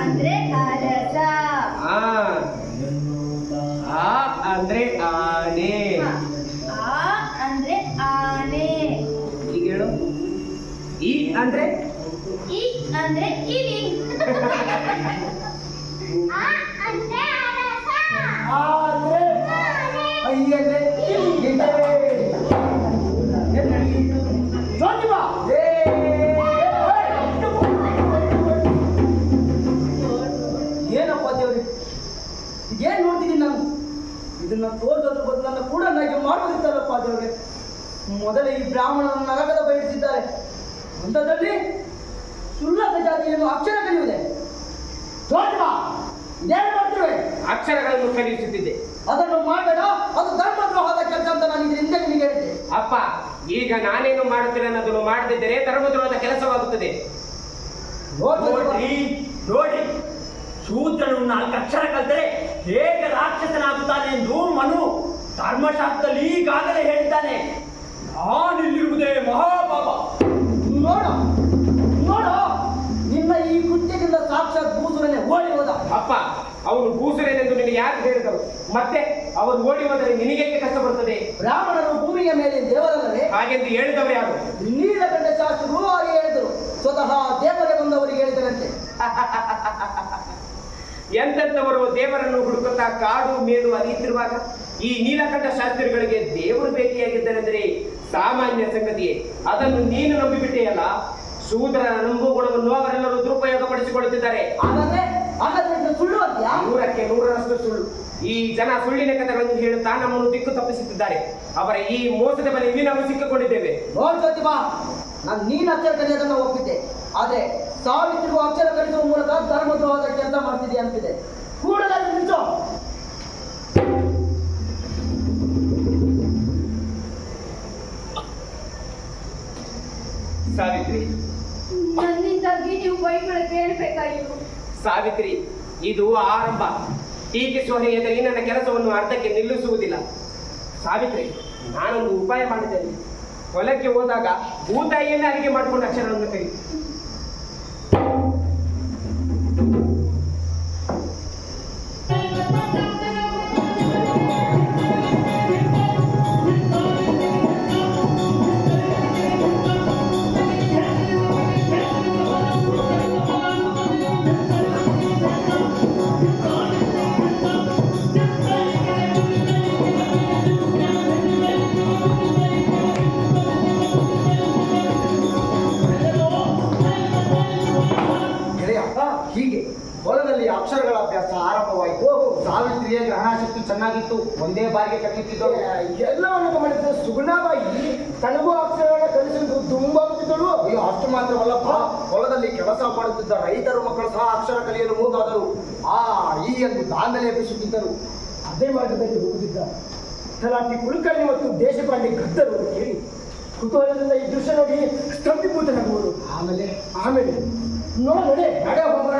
ಅಂದ್ರೆ ಅರಸ. ಆ ಅಂದ್ರೆ ಆನೆ. ಆ ಅಂದ್ರೆ ಆನೆ. ಈಗ ಹೇಳು. ಈ ಅಂದ್ರೆ ಈ ಅಂದ್ರೆ ಇಲಿ. ಆ ಅಂದ್ರೆ ಅರಸ. ಏನಪ್ಪ ದೇವ್ರಿ, ಇದೇನ್ ನೋಡ್ತಿದ್ದೀನಿ ನಾನು? ಇದನ್ನ ತೋರಿಸೋದ್ರ ಬದಲನ್ನ ಕೂಡ ನನಗೆ ಮಾಡೋದಿತ್ತಲ್ಲಪ್ಪ ದೇವ್ರೆ. ಮೊದಲೇ ಈ ಬ್ರಾಹ್ಮಣರನ್ನು ನರಕದ ಬಯಸಿದ್ದಾರೆ, ಅಂಥದ್ರಲ್ಲಿ ಸುಳ್ಳದ ಜಾತಿಯನ್ನು ಅಕ್ಷರ ಕಲಿಯುವುದೇ? ಇದೇನು ಮಾಡ್ತಿರುವೆ? ಅಕ್ಷರಗಳನ್ನು ಕಲಿಸುತ್ತಿದ್ದೆ. ಅದನ್ನು ಮಾಡಬೇಡ, ಅದು ಧರ್ಮದ್ರೋಹದ ಕೆಲಸ ಅಂತ ನಾನು ಇದರಿಂದ ನಿಮಗೆ ಹೇಳಿದ್ದೆ. ಅಪ್ಪ, ಈಗ ನಾನೇನು ಮಾಡುತ್ತೇನೆ ಅನ್ನೋದನ್ನು ಮಾಡದಿದ್ದರೆ ಧರ್ಮದ್ರೋಹದ ಕೆಲಸವಾಗುತ್ತದೆ. ನೋಡಿ, ಶೂದ್ರನು 4 ಅಕ್ಷರ ಕಲಿತರೆ ಹೇಗೆ ರಾಕ್ಷಸನಾಗುತ್ತಾನೆ ಎಂದು ಮನು ಧರ್ಮಶಾಸ್ತ್ರದಲ್ಲಿ ಈಗಾಗಲೇ ಹೇಳಿದ್ದಾನೆ. ನಾನಿಲ್ಲಿರುವುದೇ ಮಹಾಪಾಪ. ನೋಡ, ನಿನ್ನ ಈ ಕೃತ್ಯದಿಂದ ಸಾಕ್ಷಾತ್ ಭೂಸುರನೇ ಓಡಿ ಹೋದ. ಅಪ್ಪ, ಅವನು ಭೂಸುರೇನೆಂದು ನಿನಗೆ ಯಾರು ಹೇಳಿದರು? ಮತ್ತೆ ಅವರು ಓಡಿ ಹೋದರೆ ನಿನಗೇಕೆ ಕಷ್ಟ ಬರುತ್ತದೆ? ಬ್ರಾಹ್ಮಣರು ಭೂಮಿಯ ಮೇಲೆ ದೇವರಲ್ಲವೇ? ಹಾಗೆಂದು ಹೇಳಿದವರು ಯಾರು? ನೀಲಕಂಠ ಶಾಸ್ತ್ರಗಳು ಹಾಗೆ ಹೇಳಿದರು. ಸ್ವತಃ ದೇವರೇ ಬಂದವರಿಗೆ ಹೇಳಿದರಂತೆ. ಎಂತೆಂಥವರು ದೇವರನ್ನು ಹುಡುಕುತ್ತಾ ಕಾಡು ಮೇಡು ಅರಿಯುತ್ತಿರುವಾಗ ಈ ನೀಲಕಂಠ ಶಾಸ್ತ್ರಿಗಳಿಗೆ ದೇವರು ಭೇಟಿಯಾಗಿದ್ದನೆಂದರೆ ಸಾಮಾನ್ಯ ಸಂಗತಿಯೇ. ಅದನ್ನು ನೀನು ನಂಬಿಬಿಟ್ಟೆಯಲ್ಲ. ಶೂದ್ರರ ನಂಬುಗುಣವನ್ನು ಅವರೆಲ್ಲರೂ ದುರುಪಯೋಗ ಪಡಿಸಿಕೊಳ್ಳುತ್ತಿದ್ದಾರೆ. ಹಾಗಾದ್ರೆ ಸುಳ್ಳು ಅಂತ್ಯಾ? 100ಕ್ಕೆ 100ರಷ್ಟು ಸುಳ್ಳು. ಈ ಜನ ಸುಳ್ಳಿನ ಕಥೆಗಳನ್ನು ಹೇಳುತ್ತಾ ನಮ್ಮನ್ನು ದಿಕ್ಕು ತಪ್ಪಿಸುತ್ತಿದ್ದಾರೆ. ಅವರ ಈ ಮೋಸದ ಬಲೆಯಲ್ಲಿ ನಾವು ಸಿಕ್ಕಿಕೊಂಡಿದ್ದೇವೆ. ಬಾ, ನಾನು ನೀನು ಅಕ್ಷರ ಕಲಿಯೋದನ್ನ ಒಪ್ಪಿದ್ದೆ, ಆದ್ರೆ ಸಾವಿತ್ರಿಗೂ ಅಕ್ಷರ ಕಲಿಸುವ ಮೂಲಕ ಧರ್ಮದ್ರೋಹದ ಕೆಲಸ ಮಾಡ್ತಿದೆ ಅಂತಿದೆ. ಕೂಡಲೇ ನಿಲ್ಸು. ಸಾವಿತ್ರಿ, ನನ್ನಿಂದಾಗಿ ನೀವು ಬೈಗಳು ಕೇಳಬೇಕಾಗಿತ್ತು. ಸಾವಿತ್ರಿ, ಇದು ಆರಂಭ. ಟೀಕಿಸುವ ಎದುರಿಗೆ ನನ್ನ ಕೆಲಸವನ್ನು ಅರ್ಧಕ್ಕೆ ನಿಲ್ಲಿಸುವುದಿಲ್ಲ. ಸಾವಿತ್ರಿ, ನಾನೊಂದು ಉಪಾಯ ಮಾಡಿದ್ದೇನೆ. ಹೊಲಕ್ಕೆ ಹೋದಾಗ ಭೂತಾಯಿಯನ್ನೇ ಅಡಿಗೆ ಮಾಡಿಕೊಂಡು ಅಕ್ಷರವನ್ನು ಕಲಿ. ಹೀಗೆ ಹೊಲದಲ್ಲಿ ಅಕ್ಷರಗಳ ಅಭ್ಯಾಸ ಆರಂಭವಾಯಿತು. ಸಾವಿತ್ರಿಯ ಗ್ರಹಣಶಕ್ತಿ ಚೆನ್ನಾಗಿತ್ತು, ಒಂದೇ ಬಾರಿಗೆ ಕಲಿಯುತ್ತಿದ್ದಳು. ಎಲ್ಲವನ್ನು ಗಮನಿಸಿದ ಸುಗುಣಾಬಾಯಿ ತನಗೂ ಅಕ್ಷರಗಳ ಕಲಿಸುವುದು ತುಂಬಾ ಗೊತ್ತಿದ್ದಳು. ಅಯ್ಯೋ, ಅಷ್ಟು ಮಾತ್ರವಲ್ಲಪ್ಪ, ಹೊಲದಲ್ಲಿ ಕೆಲಸ ಮಾಡುತ್ತಿದ್ದ ರೈತರ ಮಕ್ಕಳು ಸಹ ಅಕ್ಷರ ಕಲಿಯಲು ಮುಂದಾದರು. ಈ ಎಂದು ದಾಂಧಲೆ ಎಬ್ಬಿಸುತ್ತಿದ್ದರು. ಅದೇ ಮಾರ್ಗದಲ್ಲಿ ಹೋಗುತ್ತಿದ್ದ ತಲಾಟಿ ಕುಲಕರ್ಣಿ ಮತ್ತು ದೇಶಪಾಂಡೆ ಗದ್ದರು ಕೇಳಿ ಕುತೂಹಲದಿಂದ ಈ ದೃಶ್ಯ ನೋಡಿ ಸ್ತಂಭೀಭೂತನಾಗುವುದು. ಆಮೇಲೆ ನೋಡಿ ನಡೆ ಹೋಗೋಣ.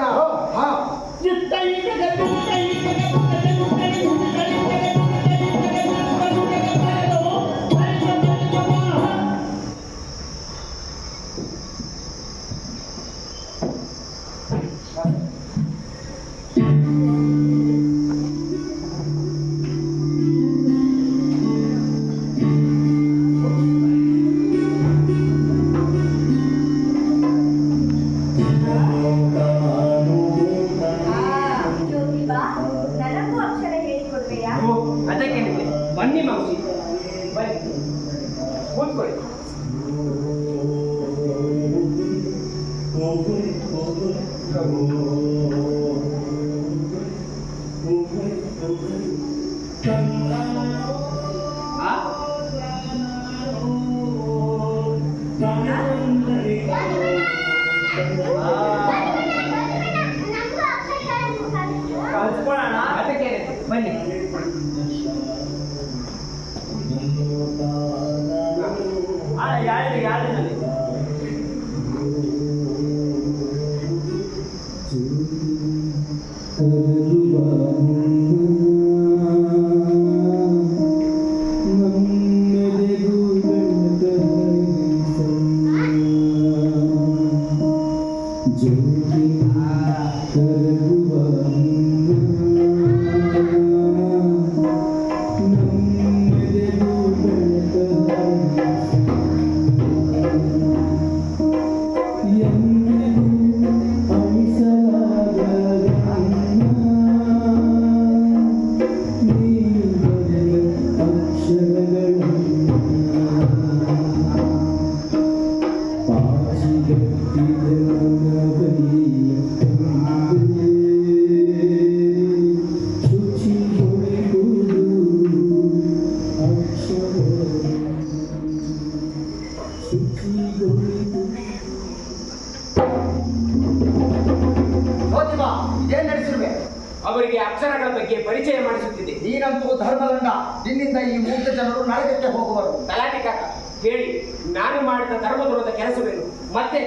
ಬನ್ನಿ ಮೌಸಿ, ಬನ್ನಿ ಕೂತ್ಕೊಳ್ಳಿ. ಆ? ಕಲ್ತ್ಕೊಳ್ಳೋಣ, ಅದಕ್ಕೆ ಬನ್ನಿ. ಯಾರಿನಲ್ಲಿ ಜ್ಯೋತಿಬಾ, ಇದೇನ್ ನಡೆಸಿರುವೆ? ಅವರಿಗೆ ಅಕ್ಷರಗಳ ಬಗ್ಗೆ ಪರಿಚಯ ಮಾಡಿಸುತ್ತಿದ್ದೆ. ನೀನಂತೂ ಧರ್ಮದಂಡ. ನಿನ್ನಿಂದ ಈ ಮೂರ್ತ ಜನರು ನರಕಕ್ಕೆ ಹೋಗುವರು. ತಲಾಟಿ ಕಾಕ, ಹೇಳಿ, ನಾನು ಮಾಡಿದ ಧರ್ಮದ್ರೋಹದ ಕೆಲಸವೇನು? ಮತ್ತೆ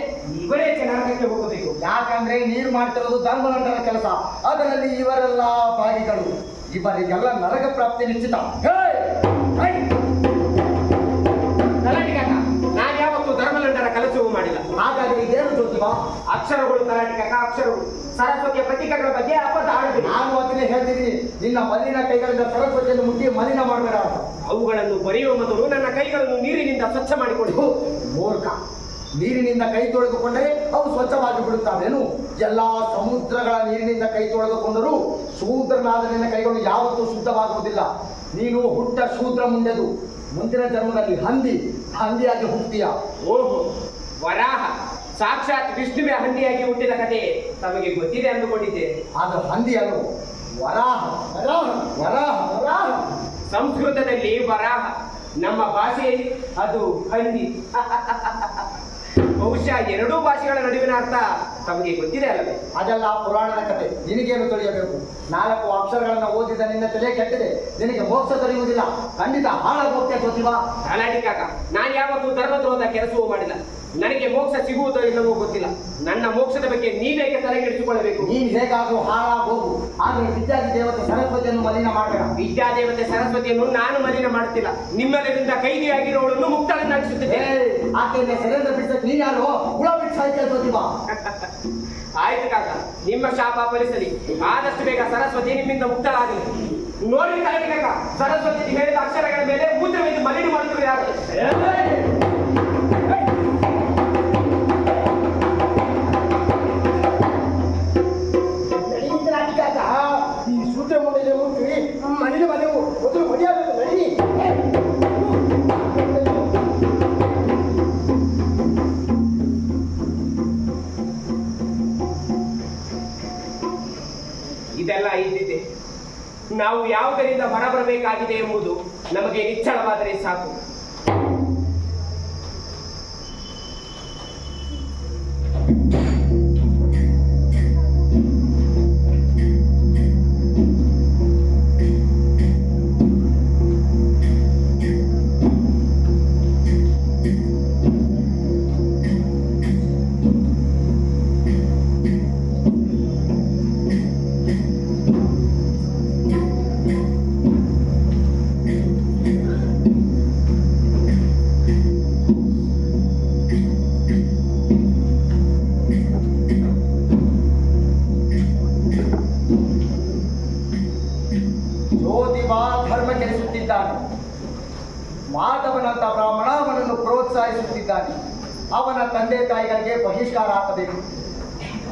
ಇವರೇ ನರಕಕ್ಕೆ ಹೋಗಬೇಕು? ಯಾಕಂದ್ರೆ ನೀನು ಮಾಡ್ತಿರೋದು ಧರ್ಮದಂಡನ ಕೆಲಸ. ಅದರಲ್ಲಿ ಇವರೆಲ್ಲ ಭಾಗಿಗಳು. ಇವರಿಗೆಲ್ಲ ನರಕ ಪ್ರಾಪ್ತಿ ನಿಶ್ಚಿತ. ತಲಾಟಿ ಕಾಕ, ನಾನು ಯಾವತ್ತೂ ಧರ್ಮದಂಡನ ಕೆಲಸವೂ ಮಾಡಿಲ್ಲ. ಹಾಗಾದ್ರೆ ಇದೇನು ಜ್ಯೋತಿಬಾ? ಅಕ್ಷರಗಳು ತಲಾಟಿ ಕಾಕ, ಅಕ್ಷರಗಳು ಸರಸ್ವತಿಯ ಪ್ರತೀಕಗಳ ಬಗ್ಗೆ ಅಪದ ಆಡಬೇಕು. ನಾನು ಅದನ್ನೇ ಹೇಳ್ತಿದ್ದೀನಿ, ನಿನ್ನ ಮಲಿನ ಕೈಗಳಿಂದ ಸರಸ್ವತಿಯನ್ನು ಮುಟ್ಟಿ ಮಲಿನ ಮಾಡಬೇಡ ಅಂತ. ಅವುಗಳನ್ನು ಬರೆಯುವ ಮೊದಲು ನನ್ನ ಕೈಗಳನ್ನು ನೀರಿನಿಂದ ಸ್ವಚ್ಛ ಮಾಡಿಕೊಂಡು. ಮೂರ್ಖ, ನೀರಿನಿಂದ ಕೈ ತೊಳೆದುಕೊಂಡರೆ ಅವು ಸ್ವಚ್ಛವಾಗಿ ಬಿಡುತ್ತಾವೇನು? ಎಲ್ಲಾ ಸಮುದ್ರಗಳ ನೀರಿನಿಂದ ಕೈ ತೊಳೆದುಕೊಂಡರೂ ಶೂದ್ರನಾದ ನಿನ್ನ ಕೈಗಳು ಯಾವತ್ತೂ ಶುದ್ಧವಾಗುವುದಿಲ್ಲ. ನೀನು ಹುಟ್ಟ ಶೂದ್ರ ಮುಂದೆದು. ಮುಂದಿನ ಜನ್ಮದಲ್ಲಿ ಹಂದಿಯಾಗಿ ಹುಟ್ಟುತ್ತೀಯ. ಓಹೋ, ವರಾಹ ಸಾಕ್ಷಾತ್ ವಿಷ್ಣುವೆ ಹಂದಿಯಾಗಿ ಹುಟ್ಟಿದ ಕಥೆ ತಮಗೆ ಗೊತ್ತಿದೆ ಅಂದುಕೊಂಡಿದ್ದೆ. ಅದು ಹಂದಿಯನ್ನು ವರಾಹ ವರಾಹ ವರಾಹ ವರಾಹ. ಸಂಸ್ಕೃತದಲ್ಲಿ ವರಾಹ, ನಮ್ಮ ಭಾಷೆಯಲ್ಲಿ ಅದು ಹಂದಿ. ಬಹುಶಃ ಎರಡೂ ಭಾಷೆಗಳ ನಡುವಿನ ಅರ್ಥ ತಮಗೆ ಗೊತ್ತಿದೆ ಅಲ್ಲವೇ? ಅದೆಲ್ಲ ಪುರಾಣದ ಕಥೆ. ನಿನಗೇನು ತಿಳಿಯಬೇಕು? 4 ಅಕ್ಷರಗಳನ್ನು ಓದಿದ ನಿನ್ನ ತಲೆ ಕೆಟ್ಟಿದೆ. ನಿನಗೆ ಮೋಕ್ಷ ದೊರೆಯುವುದಿಲ್ಲ. ಖಂಡಿತ ಹಾಳಾಗೋಗ್ತೇ ಜ್ಯೋತಿಬಾ. ತಲಾಟಿ ಕಾಕ, ನಾನು ಯಾವತ್ತೂ ಧರ್ಮದ್ರೋಹದ ಕೆಲಸವೂ ಮಾಡಿಲ್ಲ. ನನಗೆ ಮೋಕ್ಷ ಸಿಗುವುದೋ ಇಲ್ಲವೋ ಗೊತ್ತಿಲ್ಲ. ನನ್ನ ಮೋಕ್ಷದ ಬಗ್ಗೆ ನೀವೇಕೆ ತಲೆಗೆಡಿಸಿಕೊಳ್ಳಬೇಕು? ನೀನು ಹೇಗಾದ್ರೂ ಹಾಳಾಗೋಗು. ಆದ್ರೆ ವಿದ್ಯಾರ್ಥಿ ದೇವತೆ ಸರಸ್ವತಿಯನ್ನು ಮಲಿನ ಮಾಡಬೇಡ. ವಿದ್ಯಾದೇವತೆ ಸರಸ್ವತಿಯನ್ನು ನಾನು ಮಲಿನ ಮಾಡುತ್ತಿಲ್ಲ. ನಿಮ್ಮೆಲ್ಲರಿಂದ ಕೈದಿಯಾಗಿರೋಳನ್ನು ಮುಕ್ತಳನ್ನಾಗಿಸುತ್ತಿದ್ದೆ. ಆಕೆಯಿಂದ ಸೆರೆಂದ್ರ ಬಿಡಿಸಕ್ಕೆ ನೀನು ಯಾರು? ಹುಳ ಬಿಟ್ಟು ಸಾಯ್ತೀಯ ಜ್ಯೋತಿಬಾ. ಆಯ್ತು ಕಾಕ, ನಿಮ್ಮ ಶಾಪ ಫಲಿಸಲಿ. ಆದಷ್ಟು ಬೇಗ ಸರಸ್ವತಿ ನಿಮ್ಮಿಂದ ಮುಕ್ತಳಾಗಲಿ. ನೋಡಿ ತಲಾಟಿ ಕಾಕ, ಸರಸ್ವತಿ ಹೇಳಿದ ಅಕ್ಷರಗಳ ಮೇಲೆ ಮೂತ್ರವೆಂದು ಮಲಿನ ಮಾಡುತ್ತಿರುವ ಯಾರು? ಈ ಸೂತ್ರ ಮುಂದೆ ಮುಟ್ಟಿ ಮನೆಯ ಮನೆವು ಮೊದಲು ಹೊಡೆಯಬೇಕು. ನಡೀನಿ. ಇದೆಲ್ಲ ಇದ್ದಿದೆ. ನಾವು ಯಾವುದರಿಂದ ಹೊರಬರಬೇಕಾಗಿದೆ ಎಂಬುದು ನಮಗೆ ನಿಚ್ಚಳವಾದರೆ ಸಾಕು. ಜ್ಯೋತಿಬಾ ಧರ್ಮ ಕೆಡಿಸುತ್ತಿದ್ದಾನೆ. ಮಾಧವನಂತ ಬ್ರಾಹ್ಮಣ ಅವನನ್ನು ಪ್ರೋತ್ಸಾಹಿಸುತ್ತಿದ್ದಾನೆ. ಅವನ ತಂದೆ ತಾಯಿಗಳಿಗೆ ಬಹಿಷ್ಕಾರ ಹಾಕಬೇಕು.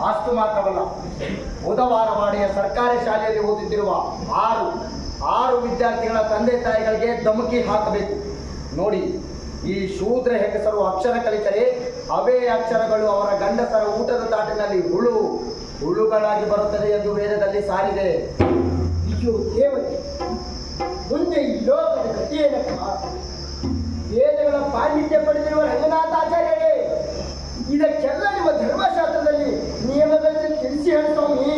ಅಷ್ಟು ಮಾತ್ರವಲ್ಲ, ಬುಧವಾರವಾಡಿಯ ಸರ್ಕಾರಿ ಶಾಲೆಯಲ್ಲಿ ಓದುತ್ತಿರುವ 6 6 ವಿದ್ಯಾರ್ಥಿಗಳ ತಂದೆ ತಾಯಿಗಳಿಗೆ ಧಮಕಿ ಹಾಕಬೇಕು. ನೋಡಿ, ಈ ಶೂದ್ರ ಹೆಂಗಸರು ಅಕ್ಷರ ಕಲಿತರೆ ಅವೇ ಅಕ್ಷರಗಳು ಅವರ ಗಂಡಸರ ಊಟದ ತಾಟಿನಲ್ಲಿ ಹುಳುಗಳಾಗಿ ಬರುತ್ತದೆ ಎಂದು ವೇದದಲ್ಲಿ ಸಾರಿದೆ. ಅಯ್ಯೋ ದೇವರೇ, ಮುಂದೆ ಈ ಲೋಕದ ಗತಿಯೇನಪ್ಪ? ವೇದಗಳ ಪಾಂಡಿತ್ಯ ಪಡೆದಿರುವ ರಂಗನಾಥಾಚಾರ್ಯರೇ, ಇದಕ್ಕೆಲ್ಲ ನಿಮ್ಮ ಧರ್ಮಶಾಸ್ತ್ರದಲ್ಲಿ ನಿಯಮಗಳನ್ನು ತಿಳಿಸಿ ಹೇಳಿ ಸ್ವಾಮಿ.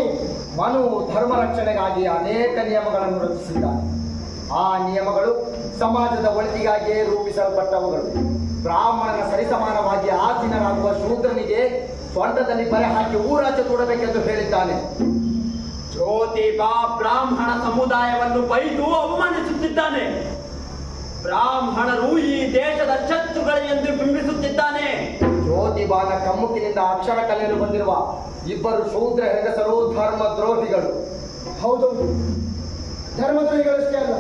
ಮನು ಧರ್ಮ ರಕ್ಷಣೆಗಾಗಿ ಅನೇಕ ನಿಯಮಗಳನ್ನು ರಚಿಸಿದ್ದಾನೆ. ಆ ನಿಯಮಗಳು ಸಮಾಜದ ಒಳಿತಿಗಾಗಿಯೇ ರೂಪಿಸಲ್ಪಟ್ಟವುಗಳು. ಬ್ರಾಹ್ಮಣನ ಸರಿಸಮಾನವಾಗಿ ಆಸೀನರಾಗುವ ಶೂದ್ರನಿಗೆ ಸ್ವಂಟದಲ್ಲಿ ಬರೆ ಹಾಕಿ ಊರಾಚೆ ಕೂಡಬೇಕೆಂದು ಹೇಳಿದ್ದಾನೆ. ಜ್ಯೋತಿಬಾ ಬ್ರಾಹ್ಮಣ ಸಮುದಾಯವನ್ನು ಬೈದು ಅವಮಾನಿಸುತ್ತಿದ್ದಾನೆ. ಬ್ರಾಹ್ಮಣರು ಈ ದೇಶದ ಶತ್ರುಗಳು ಎಂದು ಬಿಂಬಿಸುತ್ತಿದ್ದಾನೆ. ಜ್ಯೋತಿಬಾನ ಕಮ್ಮುಕಿನಿಂದ ಅಕ್ಷರ ಕಲಿಯಲು ಬಂದಿರುವ 2 ಶೂದ್ರ ಹೆಂಗಸರು ಧರ್ಮದ್ರೋಹಿಗಳು. ಹೌದೌದು, ಧರ್ಮದ್ರೋಹಿಗಳಷ್ಟೇ ಅಲ್ಲ,